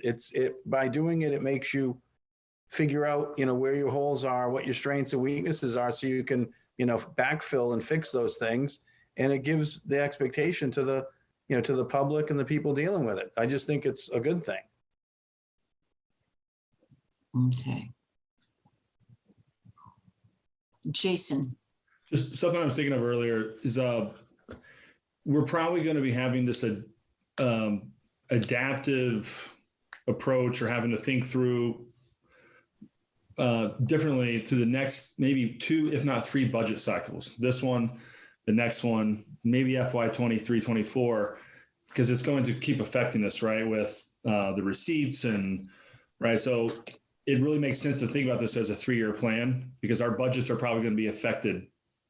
By doing it, it makes you figure out, where your holes are, what your strengths and weaknesses are, so you can, backfill and fix those things. And it gives the expectation to the public and the people dealing with it. I just think it's a good thing. Okay. Jason. Just something I was thinking of earlier is we're probably going to be having this adaptive approach, or having to think through differently to the next maybe 2, if not 3 budget cycles. This one, the next one, maybe FY 23, 24, because it's going to keep affecting us, right? With the receipts right. So it really makes sense to think about this as a 3-year plan, because our budgets are probably going to be affected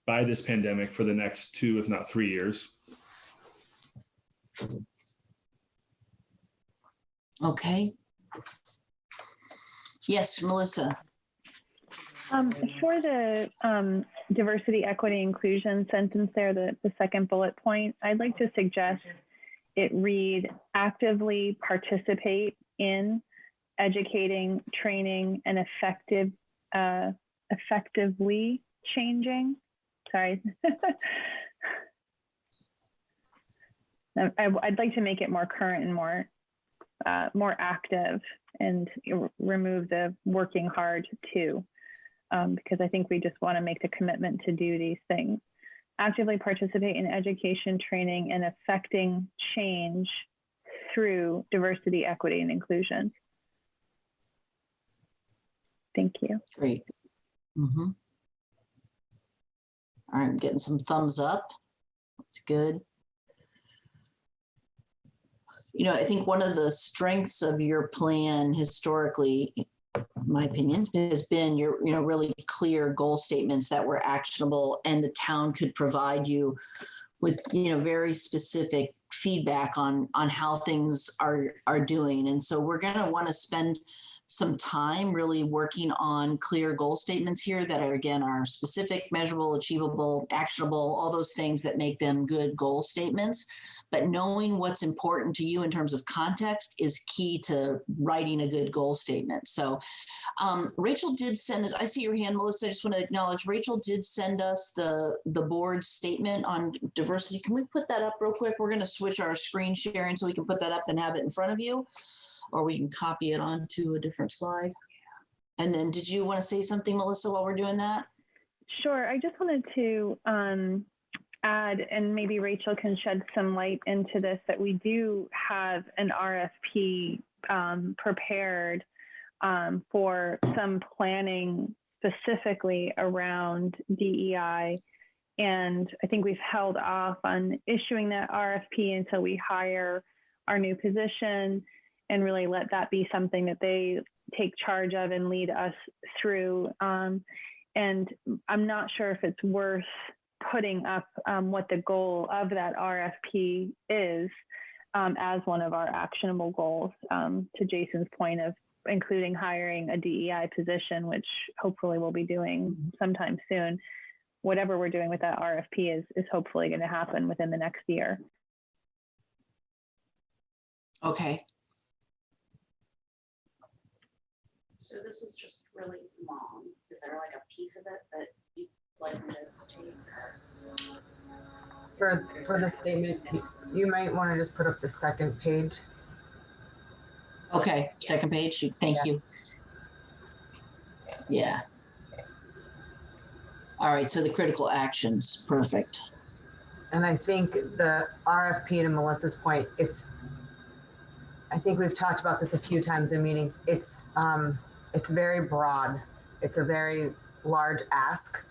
by this pandemic for the next 2, if not 3 years. Okay. Yes, Melissa. For the diversity, equity, inclusion sentence there, the second bullet point, I'd like to suggest it read actively participate in educating, training, and effectively changing. Sorry. I'd like to make it more current and more active, and remove the working hard too, because I think we just want to make the commitment to do these things. Actively participate in education, training, and affecting change through diversity, equity, and inclusion. Thank you. Great. Mm-hmm. All right, I'm getting some thumbs up. That's good. I think one of the strengths of your plan historically, in my opinion, has been your, really clear goal statements that were actionable, and the town could provide you with, very specific feedback on how things are doing. And so we're going to want to spend some time really working on clear goal statements here that are specific, measurable, achievable, actionable, all those things that make them good goal statements. But knowing what's important to you in terms of context is key to writing a good goal statement. So Rachel did send us, I see your hand, Melissa, I just want to acknowledge, Rachel did send us the board statement on diversity. Can we put that up real quick? We're going to switch our screen sharing so we can put that up and have it in front of you. or we can copy it onto a different slide. And then did you want to say something, Melissa, while we're doing that? Sure. I just wanted to add, and maybe Rachel can shed some light into this, that we do have an RFP prepared for some planning specifically around DEI. And I think we've held off on issuing that RFP until we hire our new position and really let that be something that they take charge of and lead us through. And I'm not sure if it's worth putting up what the goal of that RFP is as one of our actionable goals, to Jason's point of including hiring a DEI position, which hopefully we'll be doing sometime soon. Whatever we're doing with that RFP is hopefully going to happen within the next year. Okay. So this is just really long. Is there like a piece of it that you'd like me to take? For the statement, you might want to just put up the second page. Okay, second page. Thank you. Yeah. All right, so the critical actions, perfect. And I think the RFP, to Melissa's point, I think we've talked about this a few times in meetings. It's very broad. It's a very large ask.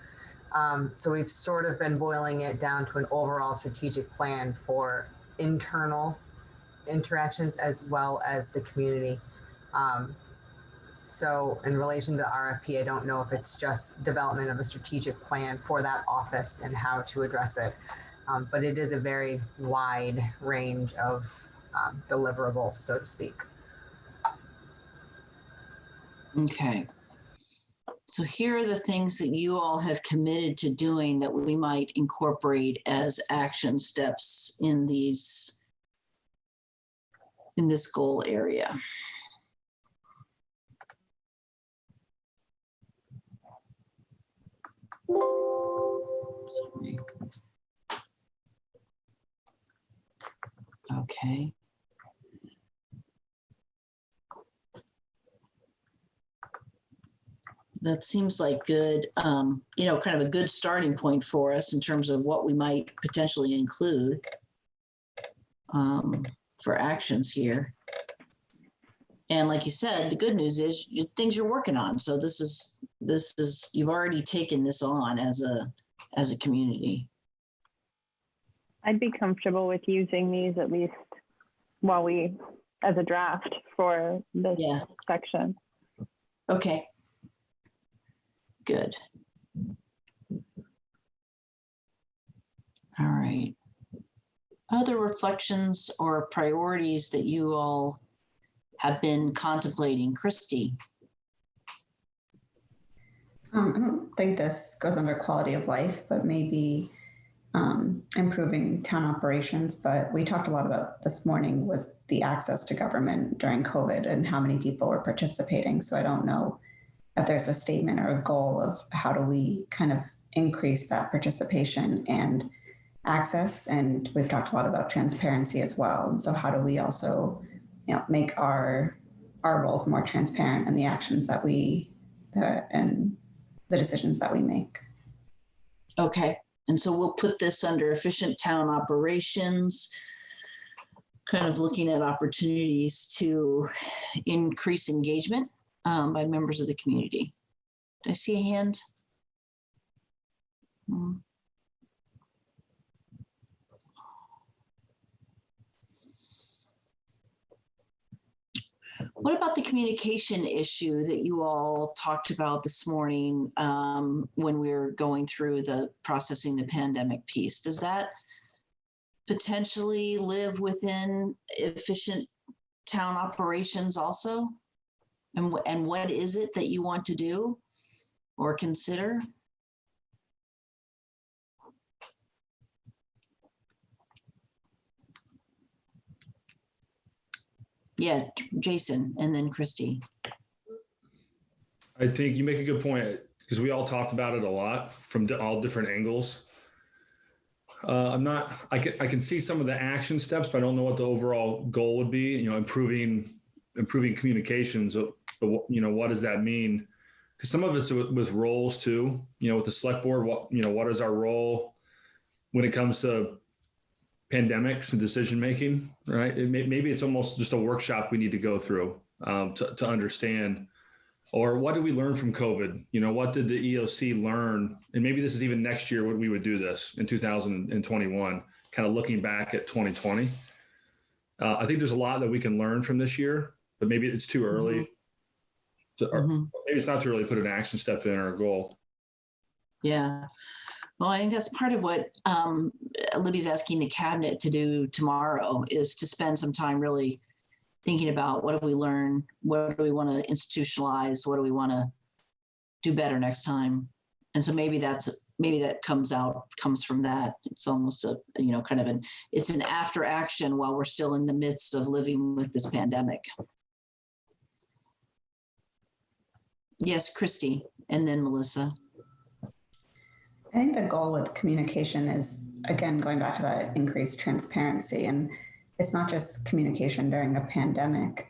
So we've sort of been boiling it down to an overall strategic plan for internal interactions as well as the community. So in relation to RFP, I don't know if it's just development of a strategic plan for that office and how to address it. But it is a very wide range of deliverables, so to speak. Okay. So here are the things that you all have committed to doing that we might incorporate as action steps in this goal area. Sorry. Okay. That seems like good, kind of a good starting point for us in terms of what we might potentially include for actions here. And like you said, the good news is things you're working on. So this is you've already taken this on as a community. I'd be comfortable with using these at least as a draft for this section. Okay. Good. All right. Other reflections or priorities that you all have been contemplating? Christy. I don't think this goes under quality of life, but maybe improving town operations. But we talked a lot about this morning was the access to government during COVID and how many people were participating. So I don't know if there's a statement or a goal of how do we kind of increase that participation and access. And we've talked a lot about transparency as well. And so how do we also, make our roles more transparent and the actions that and the decisions that we make. Okay. And so we'll put this under efficient town operations, kind of looking at opportunities to increase engagement by members of the community. Did I see a hand? What about the communication issue that you all talked about this morning when we were going through the processing the pandemic piece? Does that potentially live within efficient town operations also? And what is it that you want to do or consider? Yeah, Jason, and then Christy. I think you make a good point because we all talked about it a lot from all different angles. I can see some of the action steps, but I don't know what the overall goal would be. Improving improving communications, what does that mean? Because some of it's with roles too, with the select board, what is our role when it comes to pandemics and decision making, right? Maybe it's almost just a workshop we need to go through to understand, or what did we learn from COVID? What did the EOC learn? And maybe this is even next year when we would do this in 2021, kind of looking back at 2020. I think there's a lot that we can learn from this year, but maybe it's too early. Or maybe it's not too early to put an action step in or a goal. Yeah. Well, I think that's part of what Libby's asking the cabinet to do tomorrow, is to spend some time really thinking about what have we learned, what do we want to institutionalize, what do we want to do better next time. And so maybe that comes from that. It's almost a, it's an after action while we're still in the midst of living with this pandemic. Yes, Christy, and then Melissa. I think the goal with communication is, again, going back to that increased transparency. And it's not just communication during a pandemic,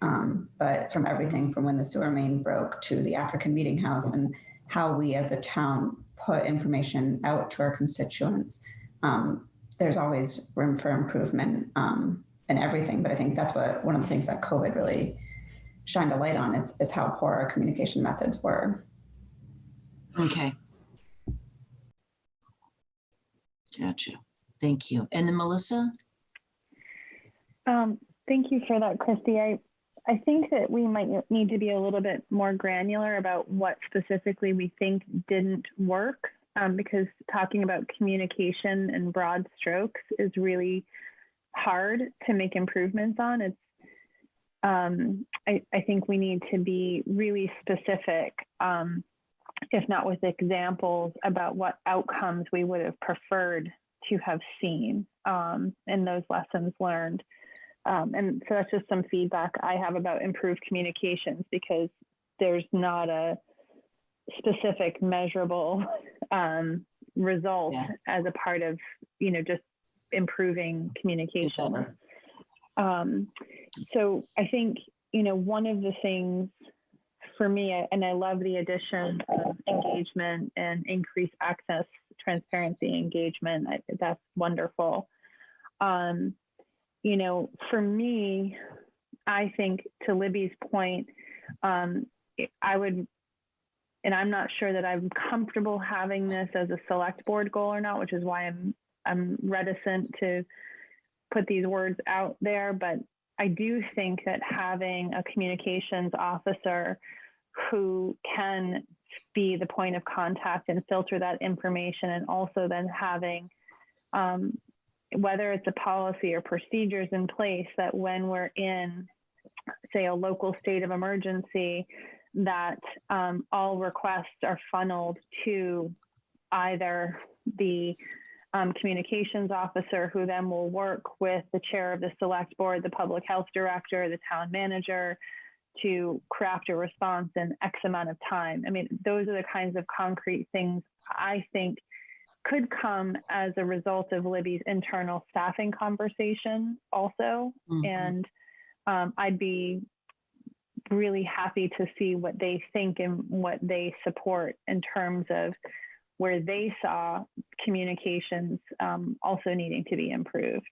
but from everything from when the sewer main broke to the African Meeting House, and how we as a town put information out to our constituents. There's always room for improvement in everything. But I think that's one of the things that COVID really shined a light on is how poor our communication methods were. Okay. Gotcha. Thank you. And then Melissa? Thank you for that, Christy. I think that we might need to be a little bit more granular about what specifically we think didn't work, because talking about communication in broad strokes is really hard to make improvements on. It's I think we need to be really specific, if not with examples, about what outcomes we would have preferred to have seen in those lessons learned. And so that's just some feedback I have about improved communications, because there's not a specific measurable result as a part of, just improving communication. So I think, one of the things for me, and I love the addition of engagement and increased access, transparency, engagement. That's wonderful. For me, I think, to Libby's point, I would, and I'm not sure that I'm comfortable having this as a select board goal or not, which is why I'm reticent to put these words out there. But I do think that having a communications officer who can be the point of contact and filter that information, and also then having whether it's a policy or procedures in place that when we're in, say, a local state of emergency, that all requests are funneled to either the communications officer, who then will work with the chair of the select board, the public health director, the town manager, to craft a response in X amount of time. I mean, those are the kinds of concrete things I think could come as a result of Libby's internal staffing conversation also. And I'd be really happy to see what they think and what they support in terms of where they saw communications also needing to be improved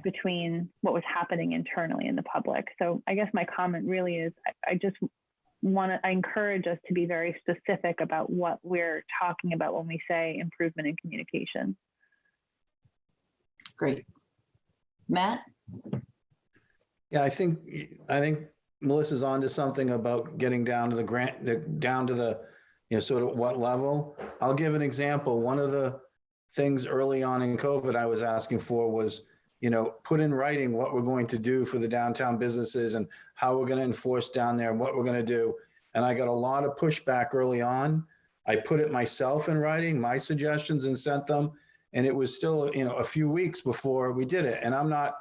between what was happening internally in the public. So I guess my comment really is, I encourage us to be very specific about what we're talking about when we say improvement in communication. Great. Matt? Yeah, I think Melissa's onto something about getting down to the sort of what level. I'll give an example. One of the things early on in COVID I was asking for was, put in writing what we're going to do for the downtown businesses and how we're going to enforce down there and what we're going to do. And I got a lot of pushback early on. I put it myself in writing, my suggestions, and sent them. And it was still, a few weeks before we did it. And I'm not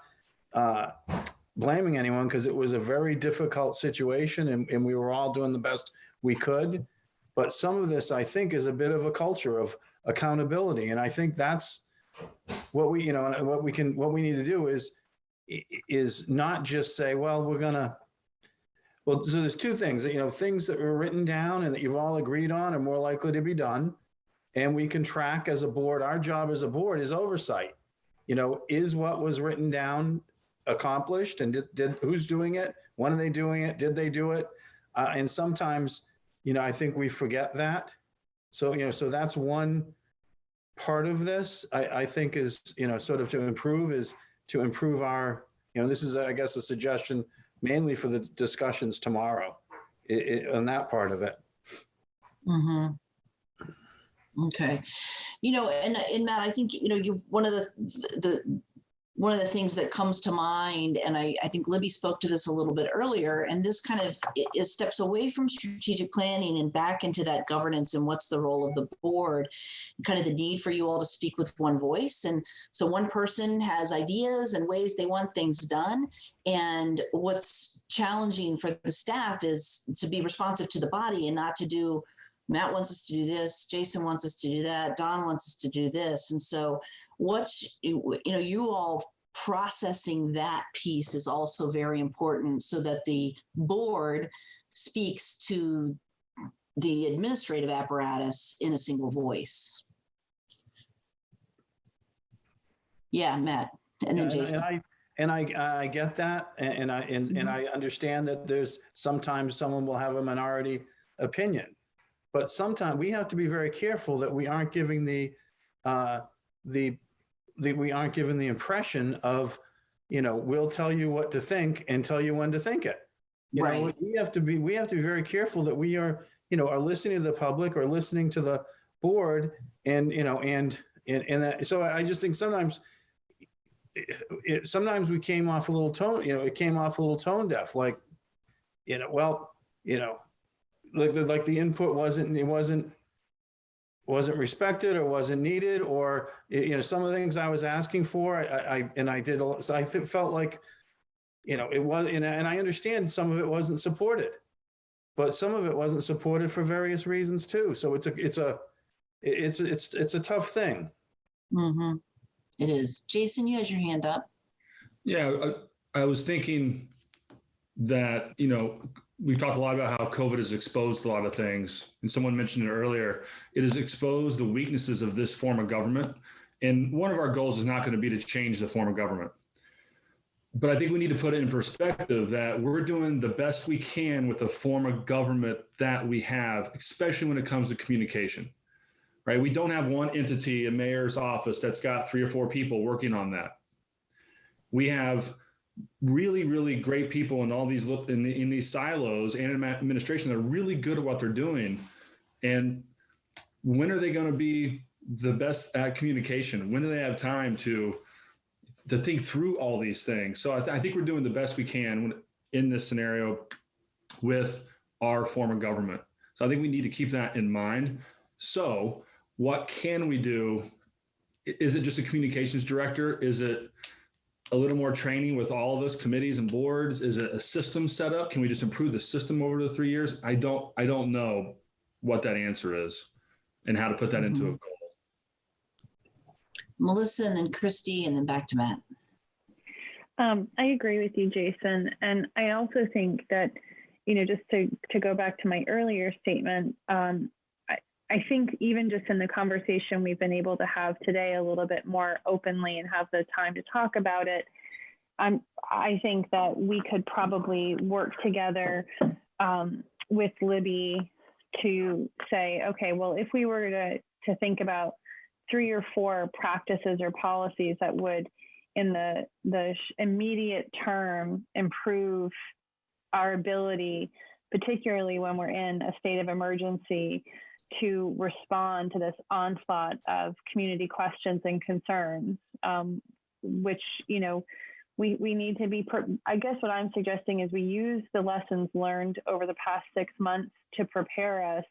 blaming anyone, because it was a very difficult situation, and we were all doing the best we could. But some of this, I think, is a bit of a culture of accountability. And I think that's what we need to do is is not just say, well, well, so there's two things, things that were written down and that you've all agreed on are more likely to be done. And we can track as a board. Our job as a board is oversight. Is what was written down accomplished, and did who's doing it? When are they doing it? Did they do it? And sometimes, I think we forget that. So, so that's one part of this, I think is, sort of to improve our, this is, I guess, a suggestion mainly for the discussions tomorrow on that part of it. Mm-hmm. Okay. And Matt, I think, one of the things that comes to mind, and I think Libby spoke to this a little bit earlier, and this kind of is steps away from strategic planning and back into that governance and what's the role of the board, kind of the need for you all to speak with one voice. And so one person has ideas and ways they want things done. And what's challenging for the staff is to be responsive to the body and not to do, Matt wants us to do this, Jason wants us to do that, Don wants us to do this. And so you all processing that piece is also very important so that the board speaks to the administrative apparatus in a single voice. Yeah, Matt, and then Jason. I get that, and I understand that there's sometimes someone will have a minority opinion, but sometimes we have to be very careful that we aren't giving the impression of, we'll tell you what to think and tell you when to think it. Right. We have to be very careful that we are listening to the public or listening to the board, and that. So I just think sometimes we came off a little tone, it came off a little tone deaf, like the input wasn't respected or wasn't needed, or some of the things I was asking for, I did. So I felt like, it was, and I understand some of it wasn't supported, but some of it wasn't supported for various reasons too. So it's a tough thing. Mm-hmm. It is. Jason, you had your hand up. Yeah, I was thinking that, we've talked a lot about how COVID has exposed a lot of things. And someone mentioned it earlier. It has exposed the weaknesses of this form of government. And one of our goals is not going to be to change the form of government. But I think we need to put it in perspective that we're doing the best we can with the form of government that we have, especially when it comes to communication, right? We don't have one entity, a mayor's office, that's got 3 or 4 people working on that. We have really, really great people in all these in these silos and administration that are really good at what they're doing. And when are they going to be the best at communication? When do they have time to think through all these things? So I think we're doing the best we can in this scenario with our form of government. So I think we need to keep that in mind. So what can we do? Is it just a communications director? Is it a little more training with all of us, committees and boards? Is it a system set up? Can we just improve the system over the 3 years? I don't know what that answer is and how to put that into a goal. Melissa, and then Christy, and then back to Matt. I agree with you, Jason. And I also think that, just to go back to my earlier statement, I think even just in the conversation we've been able to have today a little bit more openly and have the time to talk about it, I think that we could probably work together with Libby to say, okay, well, if we were to think about 3 or 4 practices or policies that would, in the immediate term, improve our ability, particularly when we're in a state of emergency, to respond to this onslaught of community questions and concerns, which, we need to be, I guess what I'm suggesting is we use the lessons learned over the past 6 months to prepare us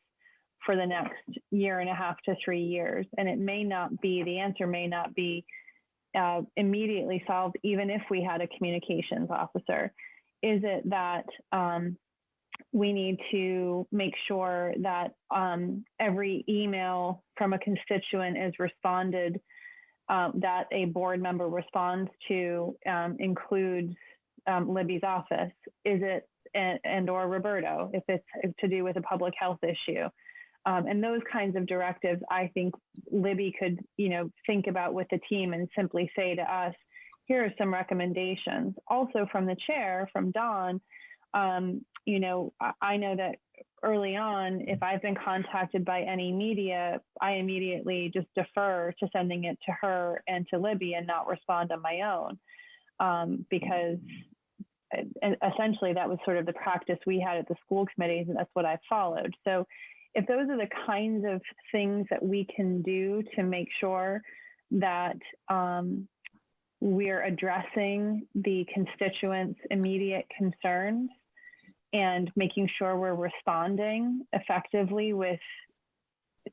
for the next 1.5 to 3 years. And it may not be, the answer may not be immediately solved, even if we had a communications officer. Is it that we need to make sure that every email from a constituent is responded that a board member responds to includes Libby's office? Is it and or Roberto, if it's to do with a public health issue? And those kinds of directives, I think Libby could, think about with the team and simply say to us, here are some recommendations. Also from the chair, from Dawn, I know that early on, if I've been contacted by any media, I immediately just defer to sending it to her and to Libby and not respond on my own, because essentially that was sort of the practice we had at the school committees, and that's what I followed. So if those are the kinds of things that we can do to make sure that we're addressing the constituents' immediate concerns and making sure we're responding effectively with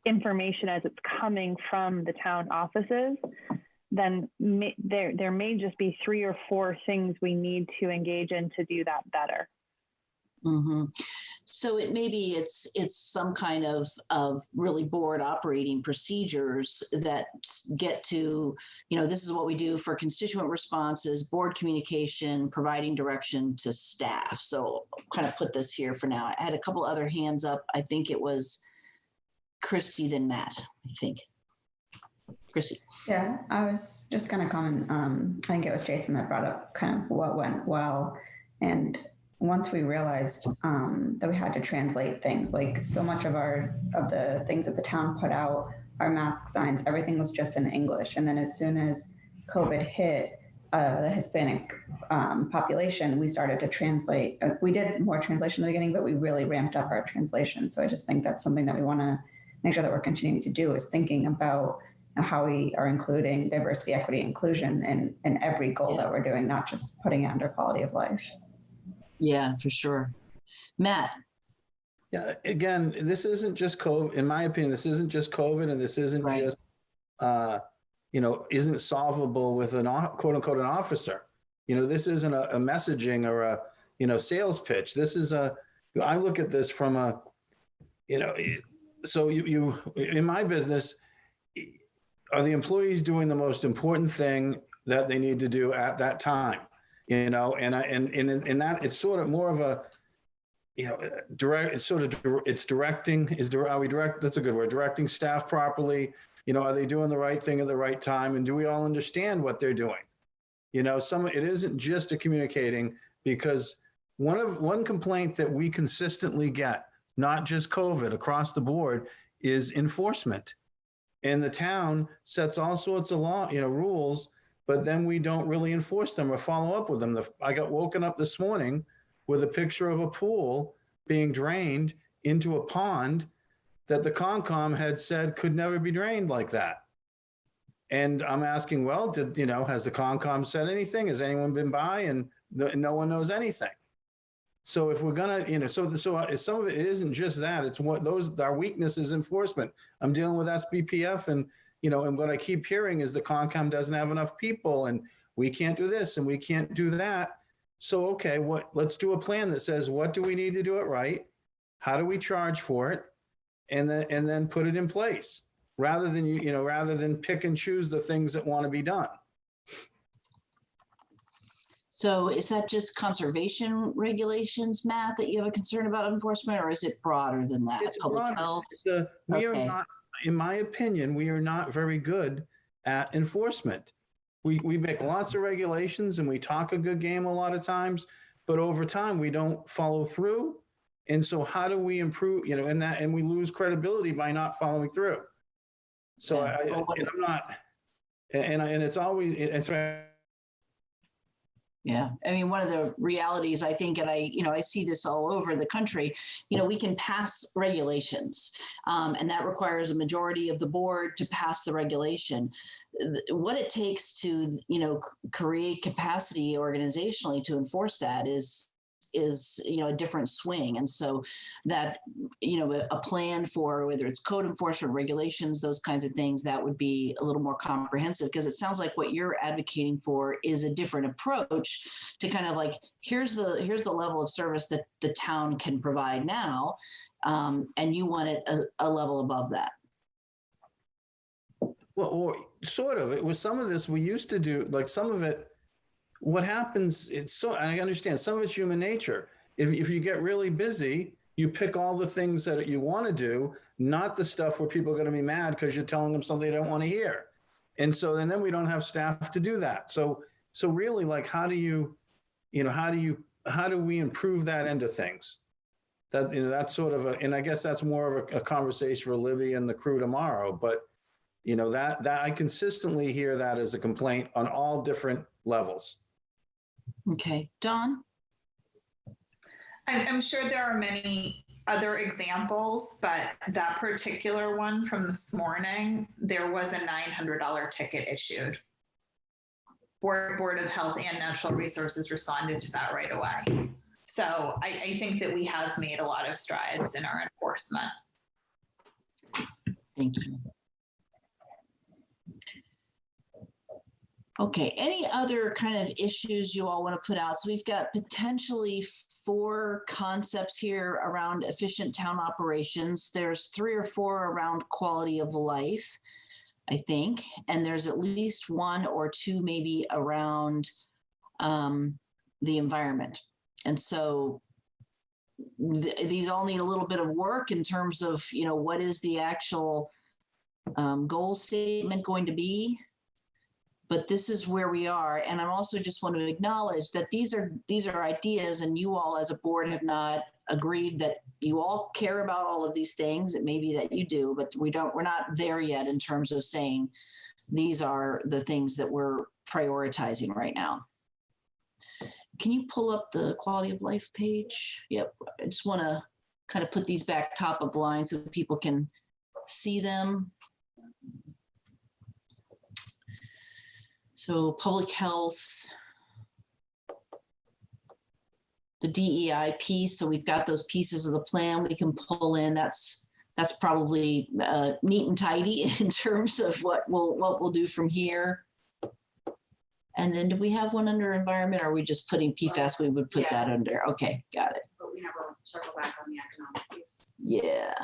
information as it's coming from the town offices, then there may just be 3 or 4 things we need to engage in to do that better. Mm-hmm. So it's some kind of really board operating procedures that get to, this is what we do for constituent responses, board communication, providing direction to staff. So I'll kind of put this here for now. I had a couple other hands up. I think it was Christy, then Matt, I think. Christy. Yeah, I was just going to comment. I think it was Jason that brought up kind of what went well. And once we realized that we had to translate things, like so much of the things that the town put out, our mask signs, everything was just in English. And then as soon as COVID hit the Hispanic population, we started to translate. We did more translation in the beginning, but we really ramped up our translation. So I just think that's something that we want to make sure that we're continuing to do, is thinking about how we are including diversity, equity, inclusion in every goal that we're doing, not just putting it under quality of life. Yeah, for sure. Matt. Yeah, again, this isn't just COVID. In my opinion, this isn't just COVID, and this isn't just, isn't solvable with an quote unquote an officer. This isn't a messaging or a, sales pitch. This is I look at this from a, so you in my business, are the employees doing the most important thing that they need to do at that time? And in that, it's sort of more of a, direct. It's directing. Are we direct? That's a good word. Directing staff properly. Are they doing the right thing at the right time? And do we all understand what they're doing? It isn't just a communicating, because one complaint that we consistently get, not just COVID, across the board, is enforcement. And the town sets all sorts of rules, but then we don't really enforce them or follow up with them. I got woken up this morning with a picture of a pool being drained into a pond that the Concom had said could never be drained like that. And I'm asking, well, has the Concom said anything? Has anyone been by? And no one knows anything. So if we're gonna, so some of it isn't just that. It's our weakness is enforcement. I'm dealing with SBPF, and and what I keep hearing is the Concom doesn't have enough people, and we can't do this and we can't do that. So okay, let's do a plan that says, what do we need to do it right? How do we charge for it? And then put it in place, rather than pick and choose the things that want to be done. So is that just conservation regulations, Matt, that you have a concern about enforcement, or is it broader than that? It's Public broader. health? We are not, in my opinion, we are not very good at enforcement. We make lots of regulations and we talk a good game a lot of times, but over time we don't follow through. And so how do we improve, and we lose credibility by not following through. So I'm not, and it's always, it's yeah. I mean, one of the realities, I think, and I see this all over the country, we can pass regulations, and that requires a majority of the board to pass the regulation. What it takes to, create capacity organizationally to enforce that is a different swing. And so that, a plan for whether it's code enforcement, regulations, those kinds of things, that would be a little more comprehensive, because it sounds like what you're advocating for is a different approach to kind of like, here's the level of service that the town can provide now, and you want it a level above that. Well, or sort of. It was some of this we used to do, like some of it, what happens, it's so, and I understand some of it's human nature. If you get really busy, you pick all the things that you want to do, not the stuff where people are going to be mad because you're telling them something they don't want to hear. And so, and then we don't have staff to do that. So really, like, how do we improve that end of things? That, that's sort of and I guess that's more of a conversation for Libby and the crew tomorrow. But, that I consistently hear that as a complaint on all different levels. Okay, Dawn? I'm sure there are many other examples, but that particular one from this morning, there was a $900 ticket issued. Board of Health and Natural Resources responded to that right away. So I think that we have made a lot of strides in our enforcement. Thank you. Okay, any other kind of issues you all want to put out? So we've got potentially 4 concepts here around efficient town operations. There's 3 or 4 around quality of life, I think. And there's at least 1 or 2 maybe around the environment. And so these all need a little bit of work in terms of, what is the actual goal statement going to be? But this is where we are. And I also just want to acknowledge that these are ideas, and you all as a board have not agreed that you all care about all of these things. It may be that you do, but we're not there yet in terms of saying these are the things that we're prioritizing right now. Can you pull up the quality of life page? Yep. I just want to kind of put these back top of the line so people can see them. So public health, the DEI piece. So we've got those pieces of the plan we can pull in. That's probably neat and tidy in terms of what we'll do from here. And then do we have one under environment, or are we just putting PFAS? We would put that under. Okay, got it. But we never circle back on the economic piece. Yeah.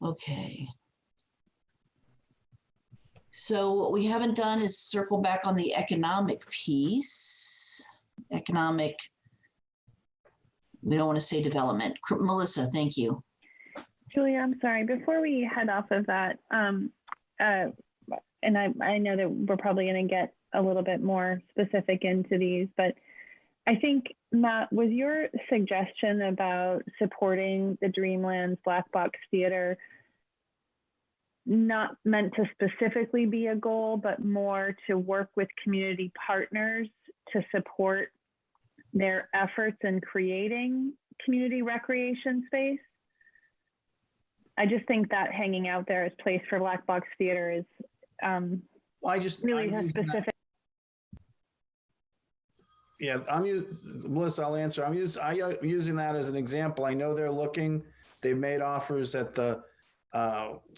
Okay. So what we haven't done is circle back on the economic piece. We don't want to say development. Melissa, thank you. Julia, I'm sorry. Before we head off of that, and I know that we're probably going to get a little bit more specific into these, but I think, Matt, was your suggestion about supporting the Dreamlands Black Box Theater not meant to specifically be a goal, but more to work with community partners to support their efforts in creating community recreation space? I just think that hanging out there as place for Black Box Theater is really a specific. Yeah, Melissa, I'll answer. I'm using that as an example. I know they're looking. They've made offers at the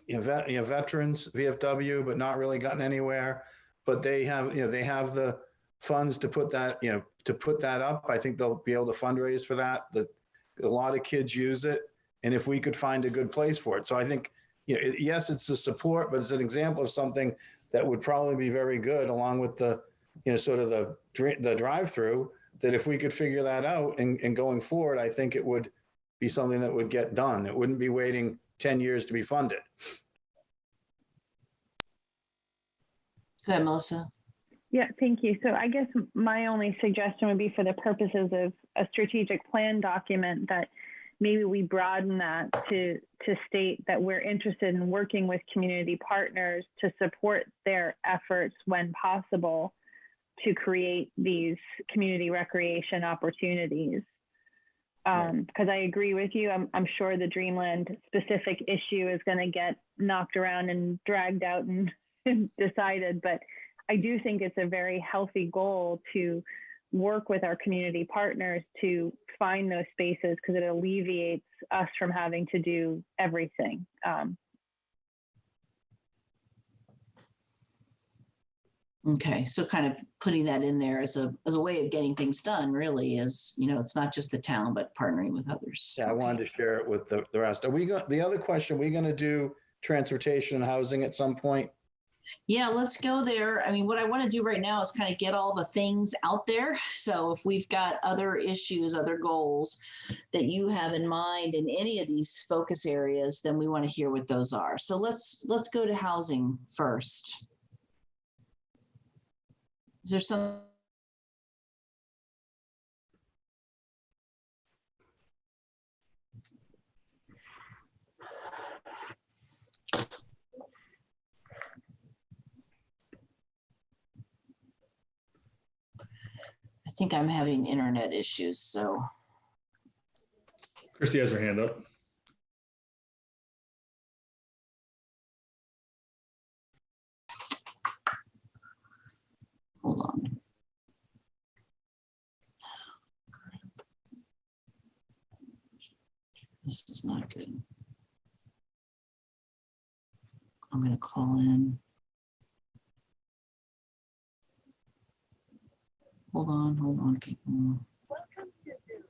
veterans VFW, but not really gotten anywhere. But they have the funds to put that up. I think they'll be able to fundraise for that. A lot of kids use it, and if we could find a good place for it, so I think yes, it's a support, but it's an example of something that would probably be very good, along with the sort of the drive-through. That if we could figure that out and going forward, I think it would be something that would get done. It wouldn't be waiting 10 years to be funded. Go ahead, Melissa. Yeah, thank you. So I guess my only suggestion would be, for the purposes of a strategic plan document, that maybe we broaden that to state that we're interested in working with community partners to support their efforts when possible to create these community recreation opportunities. Because I agree with you. I'm sure the Dreamland specific issue is going to get knocked around and dragged out and decided, but I do think it's a very healthy goal to work with our community partners to find those spaces, because it alleviates us from having to do everything. Okay, so kind of putting that in there as a way of getting things done, really, is, it's not just the town, but partnering with others. Yeah, I wanted to share it with the rest. The other question, are we going to do transportation and housing at some point? Yeah, let's go there. I mean, what I want to do right now is kind of get all the things out there. So if we've got other issues, other goals that you have in mind in any of these focus areas, then we want to hear what those are. So let's go to housing first. Is there some? I think I'm having internet issues, so. Christy has her hand up. Hold on. This is not good. I'm going to call in. Hold on, people. Welcome to Zoom.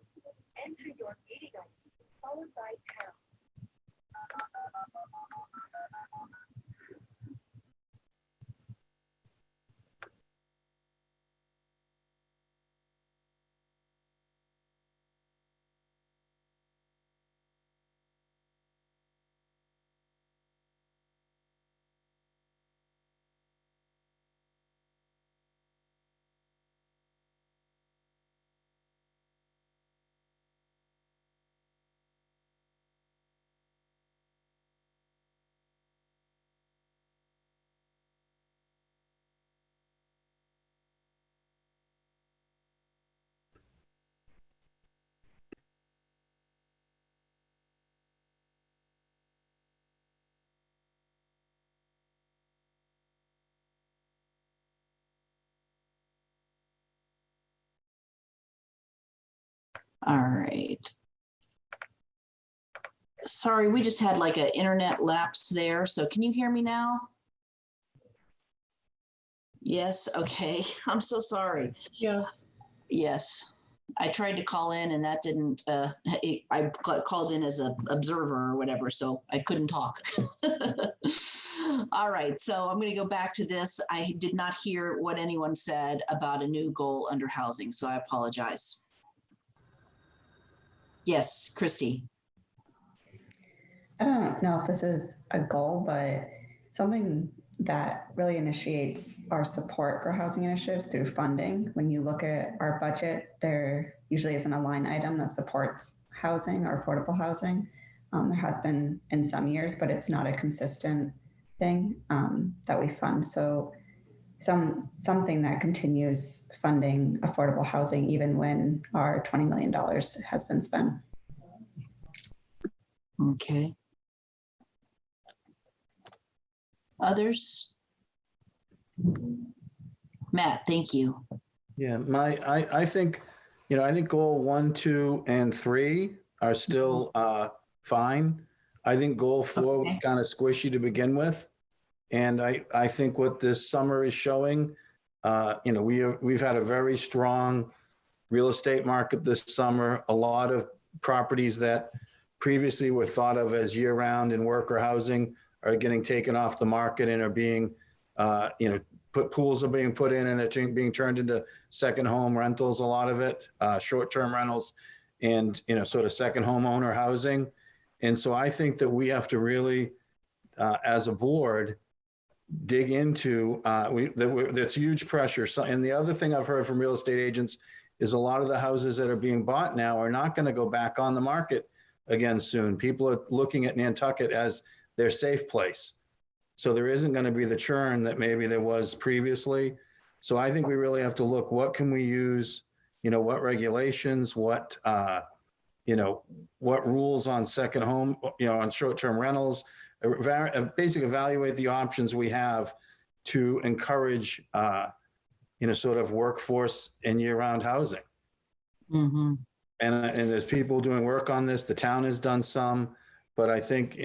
Enter your meeting ID followed by pound. All right. Sorry, we just had like an internet lapse there. So can you hear me now? Yes. Okay. I'm so sorry. Yes. Yes. I tried to call in and that didn't, I got called in as an observer or whatever, so I couldn't talk. All right. So I'm going to go back to this. I did not hear what anyone said about a new goal under housing, so I apologize. Yes, Christy. I don't know if this is a goal, but something that really initiates our support for housing initiatives through funding. When you look at our budget, there usually isn't a line item that supports housing or affordable housing. There has been in some years, but it's not a consistent thing that we fund. So something that continues funding affordable housing even when our $20 million has been spent. Okay. Others? Matt, thank you. Yeah, I think, I think goal 1, 2, and 3 are still fine. I think goal 4 was kind of squishy to begin with. And I think what this summer is showing, we've had a very strong real estate market this summer. A lot of properties that previously were thought of as year-round and worker housing are getting taken off the market and are being, pools are being put in and they're being turned into second home rentals, a lot of it, short-term rentals and, sort of second homeowner housing. And so I think that we have to really, as a board, dig into, that's huge pressure. So, and the other thing I've heard from real estate agents is a lot of the houses that are being bought now are not going to go back on the market again soon. People are looking at Nantucket as their safe place. So there isn't going to be the churn that maybe there was previously. So I think we really have to look, what can we use, what regulations, what rules on second home, on short-term rentals, basically evaluate the options we have to encourage, sort of workforce and year-round housing. Mm-hmm. And there's people doing work on this. The town has done some, but I think,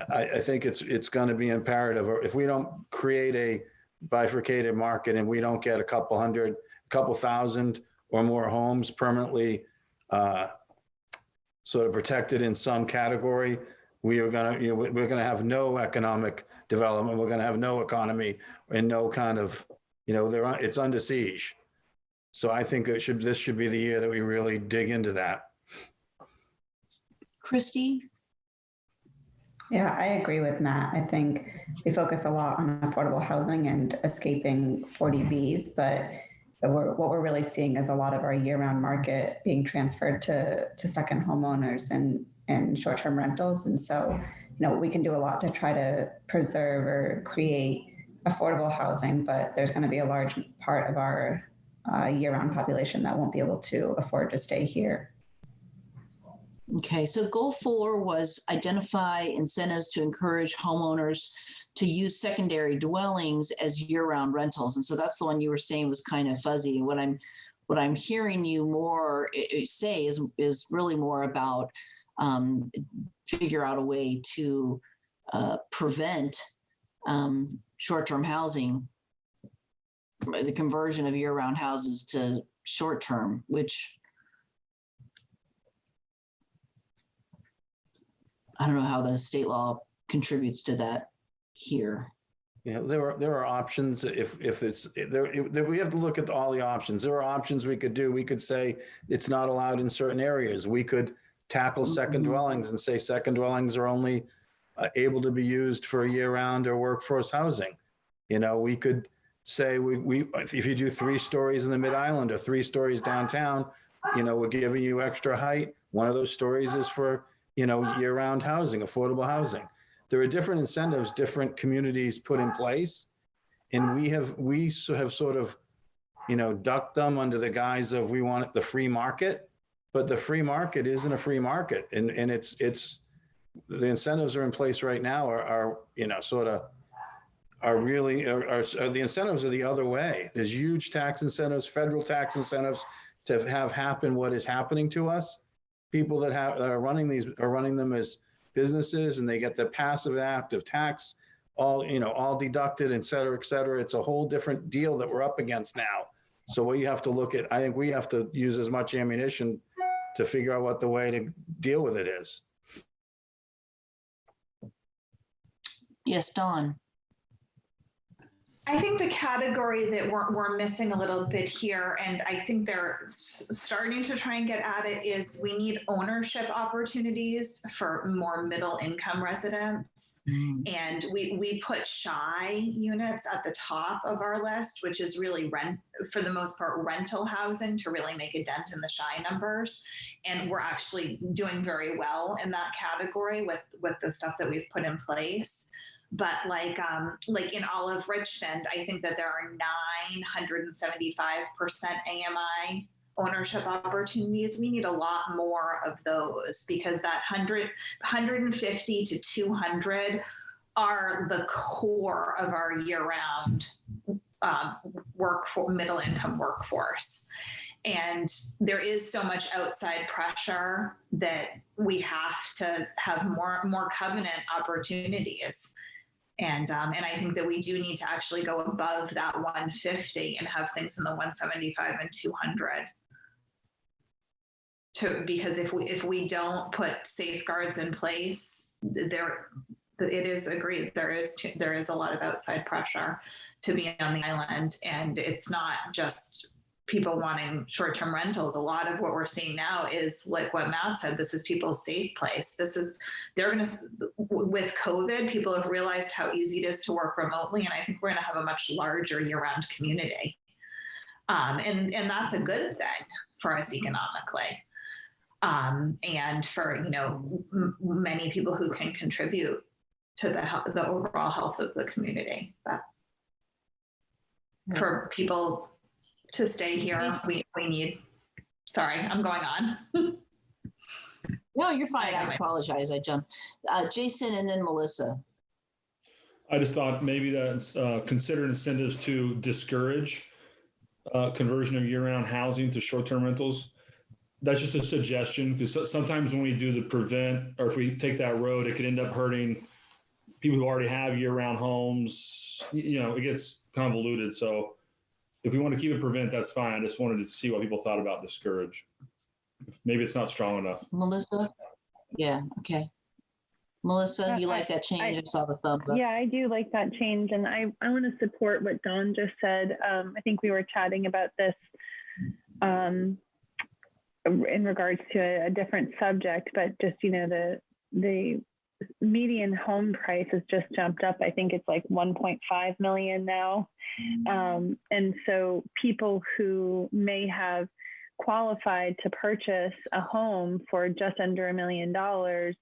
I think it's going to be imperative. If we don't create a bifurcated market and we don't get a couple thousand or more homes permanently sort of protected in some category, we are going to, we're going to have no economic development. We're going to have no economy and no kind of, it's under siege. So I think this should be the year that we really dig into that. Christy? Yeah, I agree with Matt. I think we focus a lot on affordable housing and escaping 40Bs, but what we're really seeing is a lot of our year-round market being transferred to second homeowners and short-term rentals. And so, we can do a lot to try to preserve or create affordable housing, but there's going to be a large part of our year-round population that won't be able to afford to stay here. Okay, so goal 4 was identify incentives to encourage homeowners to use secondary dwellings as year-round rentals. And so that's the one you were saying was kind of fuzzy. What I'm hearing you more say is really more about figure out a way to prevent short-term housing, the conversion of year-round houses to short-term, which I don't know how the state law contributes to that here. Yeah, there are options. If it's there, we have to look at all the options. There are options we could do. We could say it's not allowed in certain areas. We could tackle second dwellings and say second dwellings are only able to be used for year-round or workforce housing. We could say if you do 3 stories in the Mid-Island or 3 stories downtown, we're giving you extra height. One of those stories is for year-round housing, affordable housing. There are different incentives different communities put in place, and we have sort of, ducked them under the guise of we want the free market, but the free market isn't a free market, and it's the incentives are in place right now are the incentives are the other way. There's huge tax incentives, federal tax incentives to have happen what is happening to us. People that are running these are running them as businesses, and they get the passive active tax all deducted, et cetera, et cetera. It's a whole different deal that we're up against now. So what you have to look at, I think we have to use as much ammunition to figure out what the way to deal with it is. Yes, Dawn. I think the category that we're missing a little bit here, and I think they're starting to try and get at it, is we need ownership opportunities for more middle income residents. And we put shy units at the top of our list, which is really for the most part, rental housing to really make a dent in the shy numbers. And we're actually doing very well in that category with the stuff that we've put in place. But like in all of Richmond, I think that there are 975% AMI ownership opportunities. We need a lot more of those, because that 150 to 200 are the core of our year-round middle income workforce. And there is so much outside pressure that we have to have more covenant opportunities. And I think that we do need to actually go above that 150 and have things in the 175 and 200. Because if we don't put safeguards in place, it is agreed there is a lot of outside pressure to be on the island, and it's not just people wanting short-term rentals. A lot of what we're seeing now is like what Matt said, this is people's safe place. With COVID, people have realized how easy it is to work remotely. And I think we're going to have a much larger year-round community. And that's a good thing for us economically. And for, many people who can contribute to the overall health of the community. But for people to stay here, we need, sorry, I'm going on. No, you're fine. I apologize. I jumped. Jason and then Melissa. I just thought maybe that's consider incentives to discourage conversion of year-round housing to short-term rentals. That's just a suggestion, because sometimes when we do the prevent, or if we take that road, it could end up hurting people who already have year-round homes. It gets convoluted. So if we want to keep it prevent, that's fine. I just wanted to see what people thought about discourage. Maybe it's not strong enough. Melissa? Yeah, okay. Melissa, you like that change? I saw the thumbs up. Yeah, I do like that change. And I want to support what Dawn just said. I think we were chatting about this in regards to a different subject, but just, the median home price has just jumped up. I think it's like 1.5 million now. And so people who may have qualified to purchase a home for just under $1 million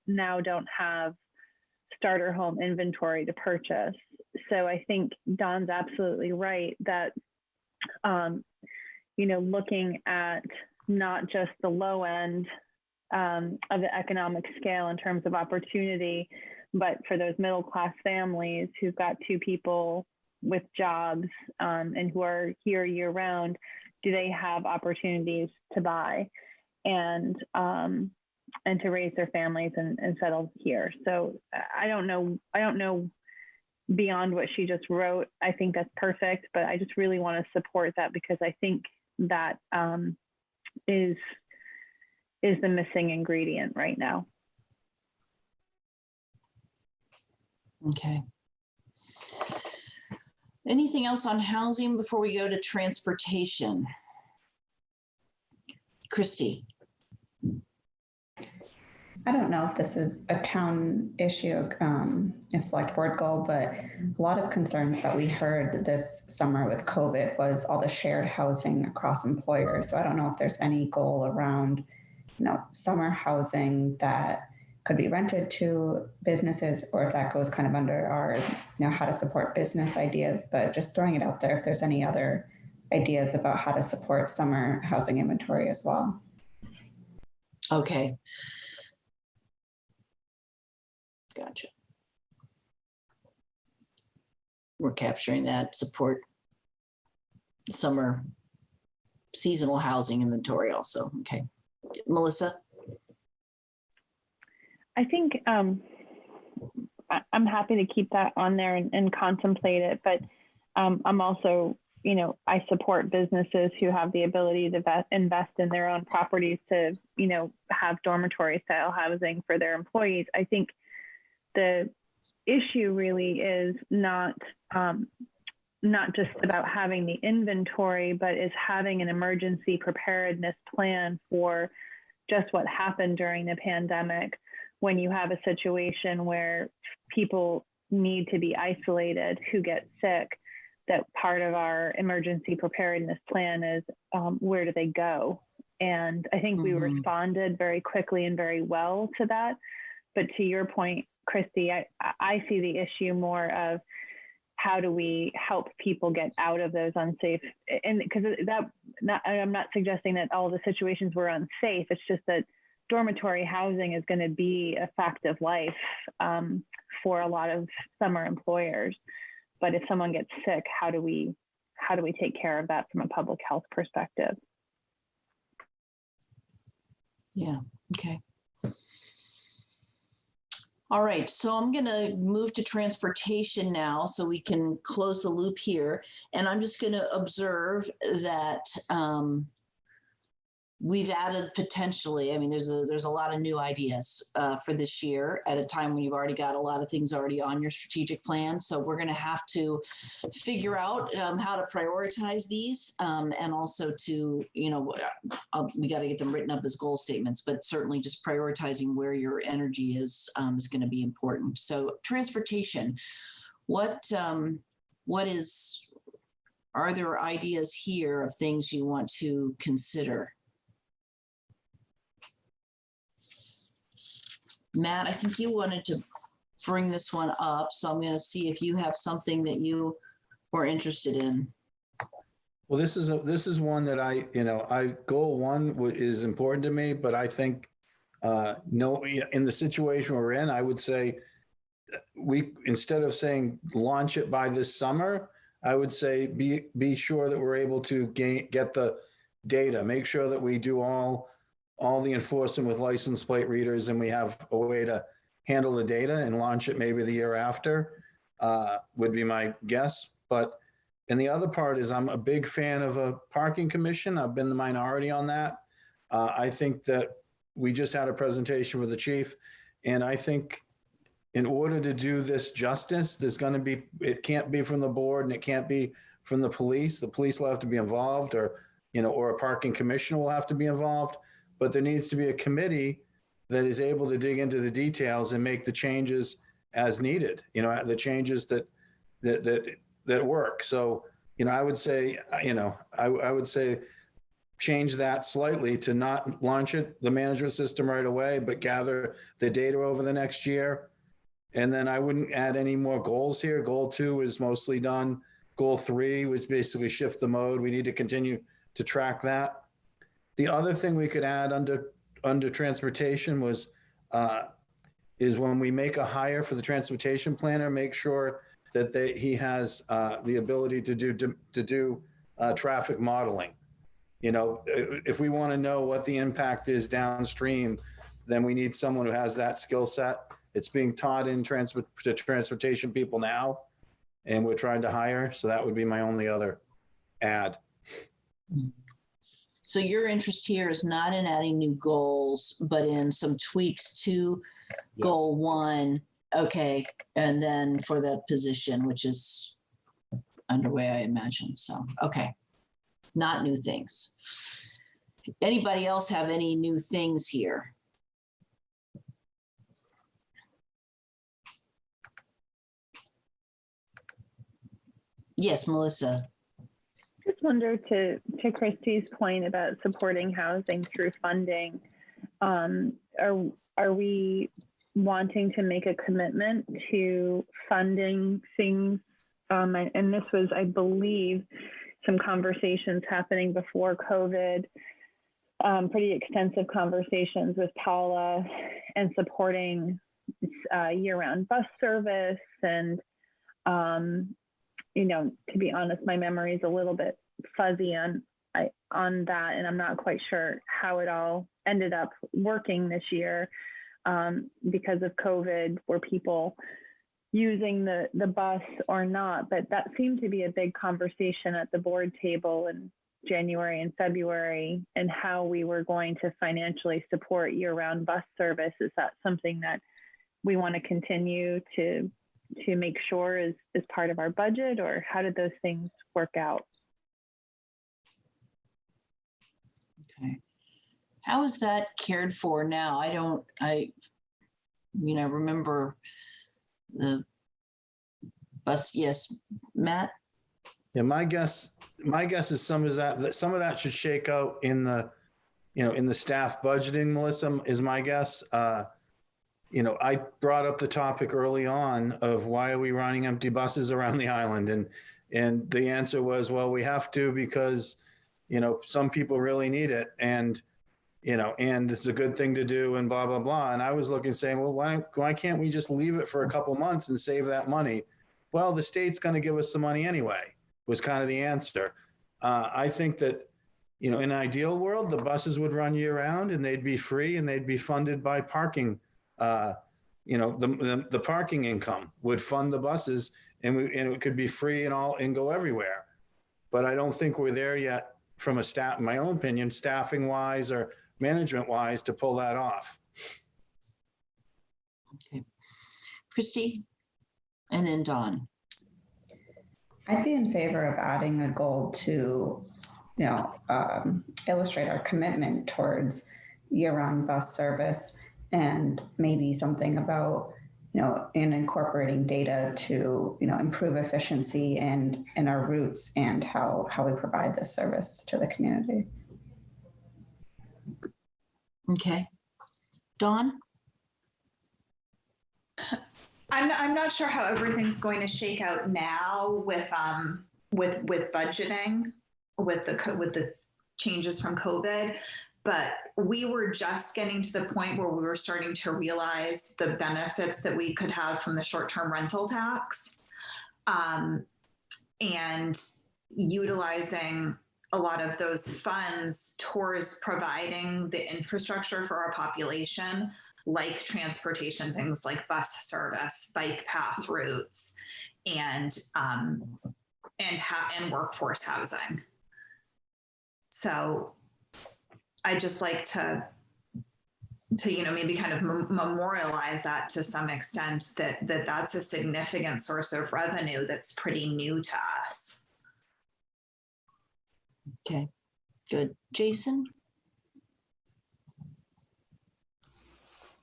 now don't have starter home inventory to purchase. So I think Dawn's absolutely right that, looking at not just the low end of the economic scale in terms of opportunity, but for those middle class families who've got two people with jobs and who are here year round, do they have opportunities to buy and to raise their families and settle here? So I don't know beyond what she just wrote. I think that's perfect, but I just really want to support that because I think that is the missing ingredient right now. Okay. Anything else on housing before we go to transportation? Christy. I don't know if this is a town issue, a select board goal, but a lot of concerns that we heard this summer with COVID was all the shared housing across employers. So I don't know if there's any goal around, summer housing that could be rented to businesses, or if that goes kind of under our, how to support business ideas, but just throwing it out there if there's any other ideas about how to support summer housing inventory as well. Okay. Gotcha. We're capturing that support summer seasonal housing inventory also. Okay. Melissa? I think I'm happy to keep that on there and contemplate it, but I'm also, I support businesses who have the ability to invest in their own properties to, have dormitory style housing for their employees. I think the issue really is not just about having the inventory, but is having an emergency preparedness plan for just what happened during the pandemic, when you have a situation where people need to be isolated who get sick, that part of our emergency preparedness plan is where do they go? And I think we responded very quickly and very well to that. But to your point, Christy, I see the issue more of how do we help people get out of those unsafe, and because I'm not suggesting that all the situations were unsafe. It's just that dormitory housing is going to be a fact of life for a lot of summer employers. But if someone gets sick, how do we take care of that from a public health perspective? Yeah. Okay. All right, so I'm going to move to transportation now so we can close the loop here. And I'm just going to observe that we've added potentially, there's a lot of new ideas for this year at a time when you've already got a lot of things already on your strategic plan. So we're going to have to figure out how to prioritize these and also to, we got to get them written up as goal statements, but certainly just prioritizing where your energy is going to be important. So transportation, are there ideas here of things you want to consider? Matt, I think you wanted to bring this one up, so I'm going to see if you have something that you were interested in. Well, this is one that goal one is important to me, but I think in the situation we're in, I would say instead of saying launch it by this summer, I would say be sure that we're able to get the data, make sure that we do all the enforcement with license plate readers, and we have a way to handle the data and launch it maybe the year after, would be my guess. And the other part is I'm a big fan of a parking commission. I've been the minority on that. I think that we just had a presentation with the chief, and I think in order to do this justice, it can't be from the board and it can't be from the police. The police will have to be involved, or a parking commissioner will have to be involved, but there needs to be a committee that is able to dig into the details and make the changes as needed, the changes that work. So, I would say, I would say change that slightly to not launch the management system right away, but gather the data over the next year. And then I wouldn't add any more goals here. Goal 2 is mostly done. Goal 3 was basically shift the mode. We need to continue to track that. The other thing we could add under transportation is when we make a hire for the transportation planner, make sure that he has the ability to do traffic modeling. If we want to know what the impact is downstream, then we need someone who has that skill set. It's being taught to transportation people now, and we're trying to hire. So that would be my only other add. So your interest here is not in adding new goals, but in some tweaks to goal 1. Okay. And then for that position, which is underway, I imagine. So, okay. Not new things. Anybody else have any new things here? Yes, Melissa. Just wonder to Christy's point about supporting housing through funding. Are we wanting to make a commitment to funding things? And this was, I believe, some conversations happening before COVID, pretty extensive conversations with Paula, and supporting year-round bus service. And, to be honest, my memory is a little bit fuzzy on that, and I'm not quite sure how it all ended up working this year because of COVID. Were people using the bus or not? But that seemed to be a big conversation at the board table in January and February, and how we were going to financially support year-round bus service. Is that something that we want to continue to make sure is part of our budget, or how did those things work out? Okay. How is that cared for now? I remember the bus. Yes, Matt? Yeah, my guess is some of that should shake out in the staff budgeting, Melissa, is my guess. I brought up the topic early on of why are we running empty buses around the island? And the answer was, well, we have to because, some people really need it. And it's a good thing to do and blah, blah, blah. And I was saying, well, why can't we just leave it for a couple months and save that money? Well, the state's going to give us the money anyway, was kind of the answer. I think that, in an ideal world, the buses would run year round and they'd be free and they'd be funded by parking. The parking income would fund the buses, and it could be free and go everywhere. But I don't think we're there yet from my own opinion, staffing wise or management wise, to pull that off. Okay. Christy, and then Dawn. I'd be in favor of adding a goal to, illustrate our commitment towards year-round bus service, and maybe something about, in incorporating data to, improve efficiency and in our routes and how we provide this service to the community. Okay. Dawn? I'm not sure how everything's going to shake out now with budgeting, with the changes from COVID, but we were just getting to the point where we were starting to realize the benefits that we could have from the short-term rental tax, and utilizing a lot of those funds towards providing the infrastructure for our population, like transportation, things like bus service, bike path routes, and workforce housing. So I just like to maybe kind of memorialize that to some extent, that's a significant source of revenue that's pretty new to us. Okay, good. Jason?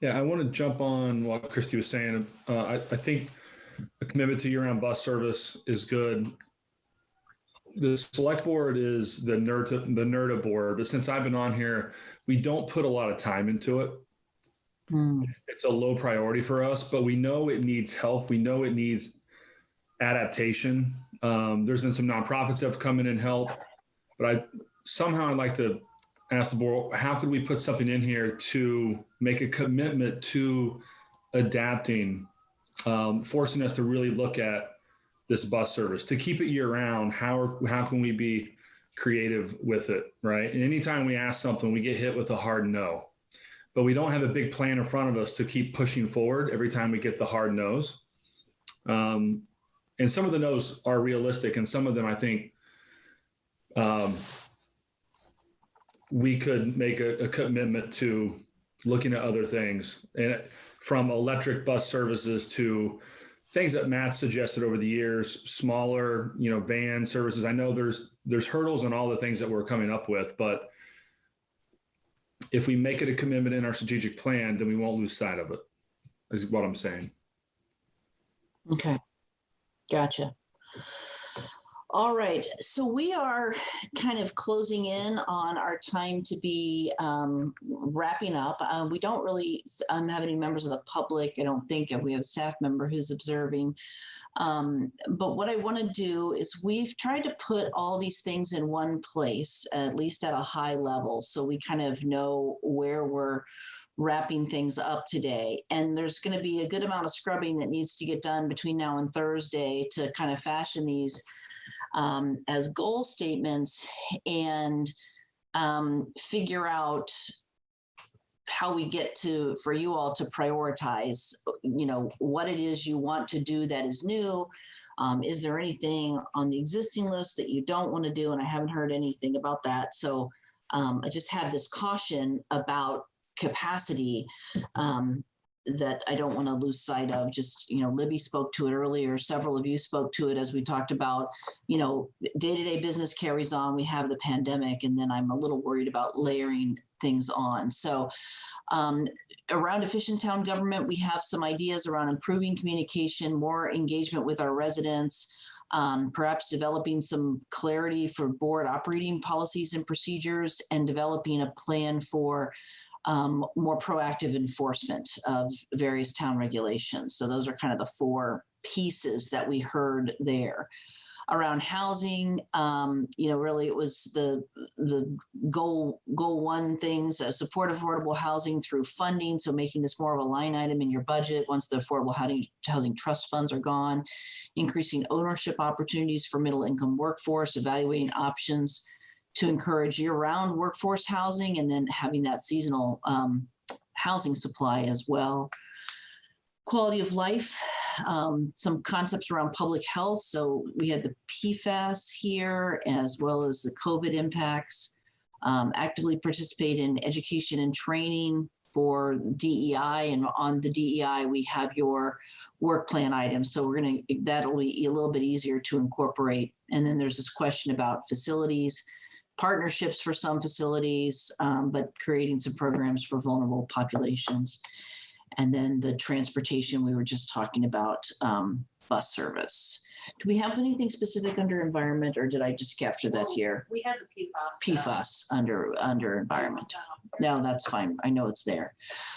Yeah, I want to jump on what Christy was saying. I think a commitment to year-round bus service is good. The select board is the NERTA board, but since I've been on here, we don't put a lot of time into it. It's a low priority for us, but we know it needs help. We know it needs adaptation. There's been some nonprofits that have come in and helped, but I'd like to ask the board, how could we put something in here to make a commitment to adapting, forcing us to really look at this bus service, to keep it year round? How can we be creative with it, right? And anytime we ask something, we get hit with a hard no, but we don't have a big plan in front of us to keep pushing forward every time we get the hard no's. And some of the no's are realistic, and some of them I think we could make a commitment to looking at other things, and from electric bus services to things that Matt suggested over the years, smaller, van services. I know there's hurdles on all the things that we're coming up with, but if we make it a commitment in our strategic plan, then we won't lose sight of it, is what I'm saying. Okay, gotcha. All right, so we are kind of closing in on our time to be wrapping up. We don't really have any members of the public. I don't think we have a staff member who's observing. But what I want to do is we've tried to put all these things in one place, at least at a high level, so we kind of know where we're wrapping things up today. And there's going to be a good amount of scrubbing that needs to get done between now and Thursday to kind of fashion these as goal statements and figure out how we get for you all to prioritize, what it is you want to do that is new. Is there anything on the existing list that you don't want to do? And I haven't heard anything about that. So I just have this caution about capacity that I don't want to lose sight of. Just, Libby spoke to it earlier. Several of you spoke to it as we talked about, day-to-day business carries on. We have the pandemic, and then I'm a little worried about layering things on. So around efficient town government, we have some ideas around improving communication, more engagement with our residents, perhaps developing some clarity for board operating policies and procedures, and developing a plan for more proactive enforcement of various town regulations. So those are kind of the four pieces that we heard there. Around housing, really it was the goal one things, support affordable housing through funding. So making this more of a line item in your budget once the affordable housing trust funds are gone, increasing ownership opportunities for middle income workforce, evaluating options to encourage year-round workforce housing, and then having that seasonal housing supply as well. Quality of life, some concepts around public health. So we had the PFAS here, as well as the COVID impacts. Actively participate in education and training for DEI, and on the DEI we have your work plan items. So that'll be a little bit easier to incorporate. And then there's this question about facilities, partnerships for some facilities, but creating some programs for vulnerable populations. And then the transportation, we were just talking about bus service. Do we have anything specific under environment, or did I just capture that here? We had the PFAS under environment. No, that's fine. I know it's there.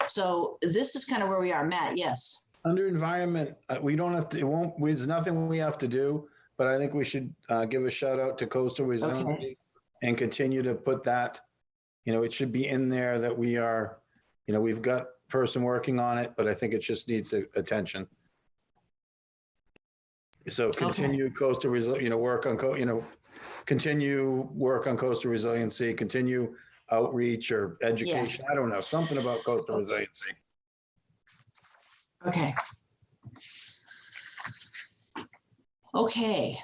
So this is kind of where we are. Matt, yes. Under environment, we don't have to, there's nothing we have to do, but I think we should give a shout out to coastal resiliency and continue to put that, it should be in there that we are, we've got person working on it, but I think it just needs attention. So continue coastal continue work on coastal resiliency, continue outreach or education. I don't know, something about coastal resiliency. Okay. Okay.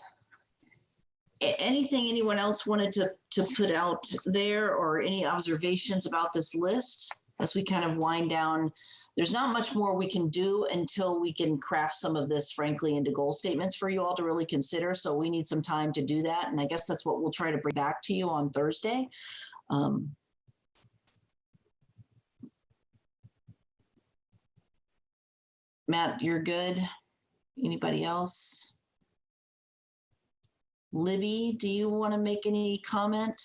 Anything anyone else wanted to put out there, or any observations about this list? as we kind of wind down. There's not much more we can do until we can craft some of this, frankly, into goal statements for you all to really consider. So we need some time to do that. And I guess that's what we'll try to bring back to you on Thursday. Matt, you're good. Anybody else? Libby, do you want to make any comment?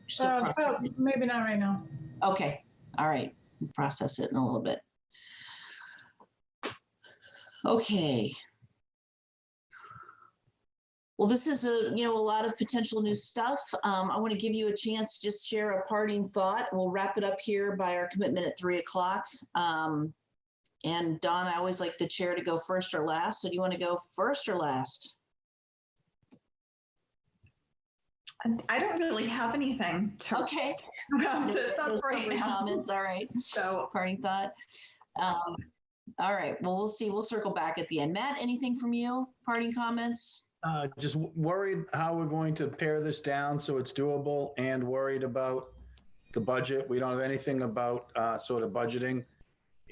Still processing. Maybe not right now. Okay, all right, we'll process it in a little bit. Okay. Well, this is a lot of potential new stuff. I want to give you a chance to just share a parting thought. We'll wrap it up here by our commitment at 3 o'clock. And Dawn, I always like the chair to go first or last. So do you want to go first or last? I don't really have anything to wrap this up right now. Comments, all right. So parting thought. All right, well, we'll see. We'll circle back at the end. Matt, anything from you? Parting comments? Just worried how we're going to pare this down so it's doable, and worried about the budget. We don't have anything about sort of budgeting.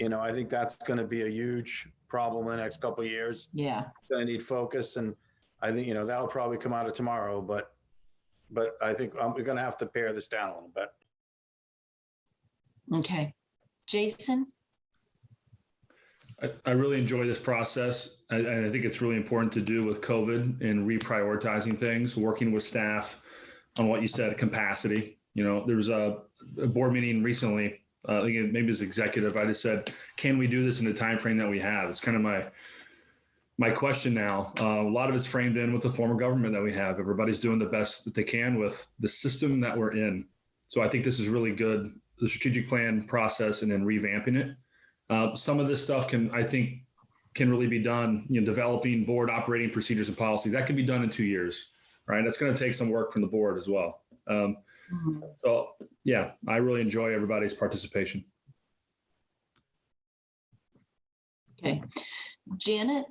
I think that's going to be a huge problem in the next couple of years. Yeah. It's going to need focus, and I think, that'll probably come out of tomorrow, but I think we're going to have to pare this down a little bit. Okay. Jason? I really enjoy this process. I think it's really important to do with COVID and reprioritizing things, working with staff on what you said, capacity. There was a board meeting recently, I think maybe it was executive. I just said, can we do this in the time frame that we have? It's kind of my question now. A lot of it's framed in with the former government that we have. Everybody's doing the best that they can with the system that we're in. So I think this is really good, the strategic plan process and then revamping it. Some of this stuff can really be done, developing board operating procedures and policies. That can be done in 2 years, right? That's going to take some work from the board as well. So yeah, I really enjoy everybody's participation. Okay. Janet?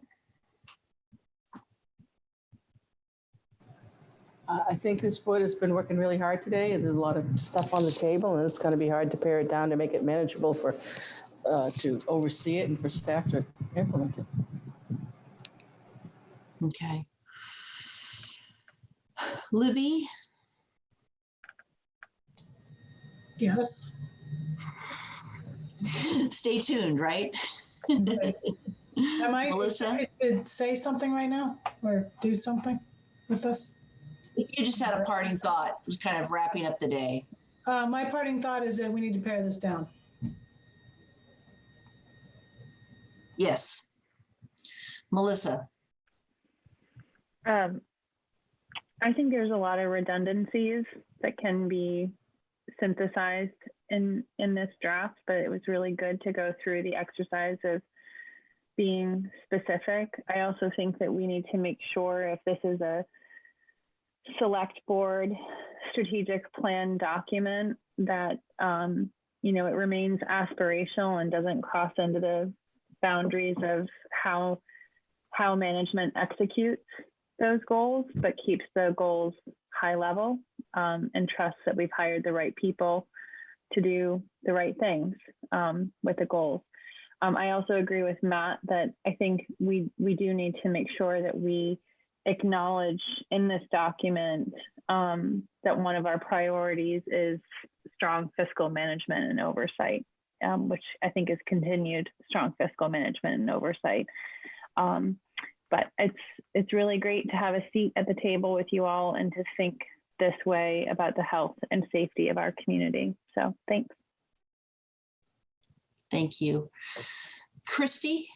I think this board has been working really hard today, and there's a lot of stuff on the table, and it's going to be hard to pare it down to make it manageable for to oversee it and for staff to implement it. Okay. Libby? Yes. Stay tuned, right? Am I Melissa? to say something right now or do something with this? You just had a parting thought. It was kind of wrapping up the day. My parting thought is that we need to pare this down. Yes. Melissa? I think there's a lot of redundancies that can be synthesized in this draft, but it was really good to go through the exercise of being specific. I also think that we need to make sure, if this is a select board strategic plan document, that it remains aspirational and doesn't cross into the boundaries of how management executes those goals, but keeps the goals high level, and trusts that we've hired the right people to do the right things with the goals. I also agree with Matt that I think we do need to make sure that we acknowledge in this document that one of our priorities is strong fiscal management and oversight, which I think is continued strong fiscal management and oversight. But it's really great to have a seat at the table with you all and to think this way about the health and safety of our community. So thanks. Thank you. Christy?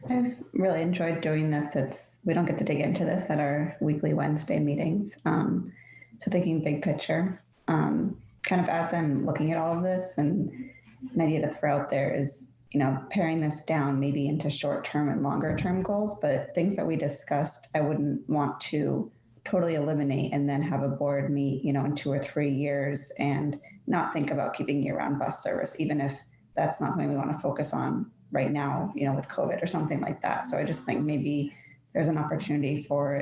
I've really enjoyed doing this. We don't get to dig into this at our weekly Wednesday meetings. So thinking big picture, kind of as I'm looking at all of this, and an idea to throw out there is, paring this down maybe into short-term and longer-term goals, but things that we discussed, I wouldn't want to totally eliminate and then have a board meet, in 2 or 3 years and not think about keeping year-round bus service, even if that's not something we want to focus on right now, with COVID or something like that. So I just think maybe there's an opportunity for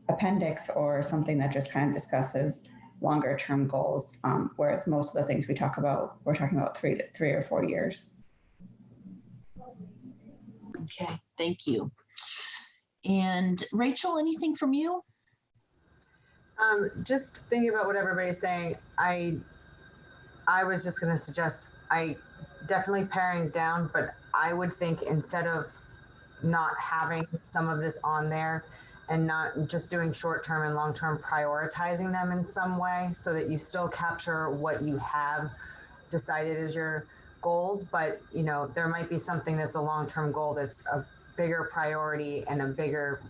a appendix or something that just kind of discusses longer term goals. Whereas most of the things we talk about, we're talking about 3 or 4 years. Okay, thank you. And Rachel, anything from you? Just thinking about what everybody's saying, I was just going to suggest, I definitely paring down, but I would think instead of not having some of this on there and not just doing short-term and long-term, prioritizing them in some way so that you still capture what you have decided as your goals, but you know, there might be something that's a long-term goal that's a bigger priority and a bigger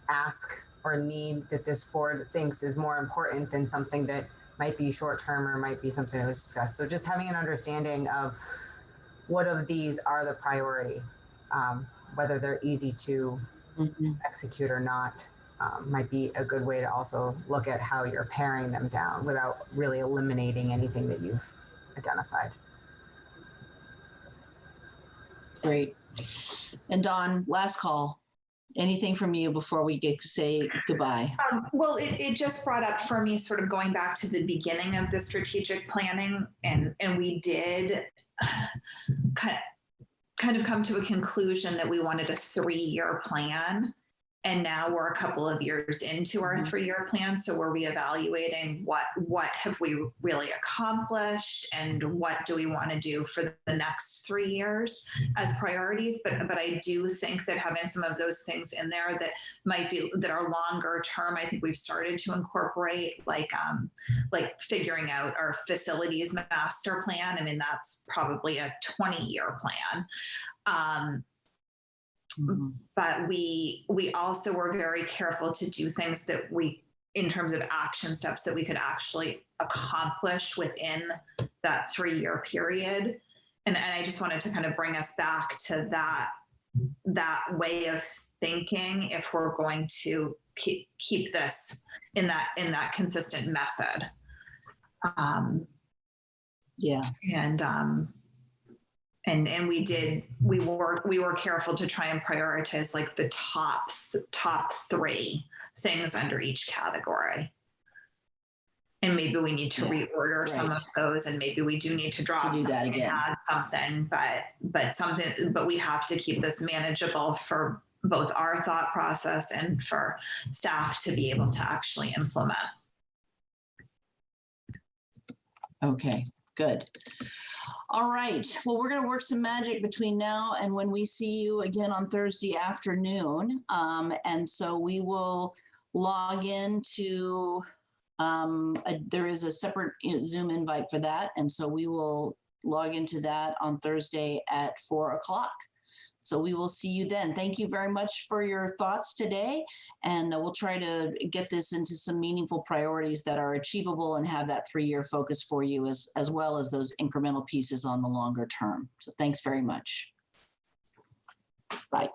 ask or need that this board thinks is more important than something that might be short-term or might be something that was discussed. So just having an understanding of what of these are the priority, whether they're easy to execute or not, might be a good way to also look at how you're paring them down without really eliminating anything that you've identified. Great. And Dawn, last call. Anything from you before we say goodbye? Well, it just brought up for me sort of going back to the beginning of the strategic planning, and we did kind of come to a conclusion that we wanted a 3-year plan. And now we're a couple of years into our 3-year plan. So we're reevaluating what have we really accomplished and what do we want to do for the next 3 years as priorities. But I do think that having some of those things in there that might be, that are longer term, I think we've started to incorporate, like figuring out our facilities master plan. I mean, that's probably a 20-year plan. But we also were very careful to do things that we, in terms of action steps that we could actually accomplish within that 3-year period. And I just wanted to kind of bring us back to that way of thinking if we're going to keep this in that consistent method. Yeah. And we were careful to try and prioritize like the top 3 things under each category. And maybe we need to reorder some of those, and maybe we do need to drop something that again. and add something, but we have to keep this manageable for both our thought process and for staff to be able to actually implement. Okay, good. All right. Well, we're going to work some magic between now and when we see you again on Thursday afternoon. And so we will log into, there is a separate Zoom invite for that. And so we will log into that on Thursday at 4 o'clock. So we will see you then. Thank you very much for your thoughts today. And we'll try to get this into some meaningful priorities that are achievable and have that 3-year focus for you, as well as those incremental pieces on the longer term. So thanks very much. Bye.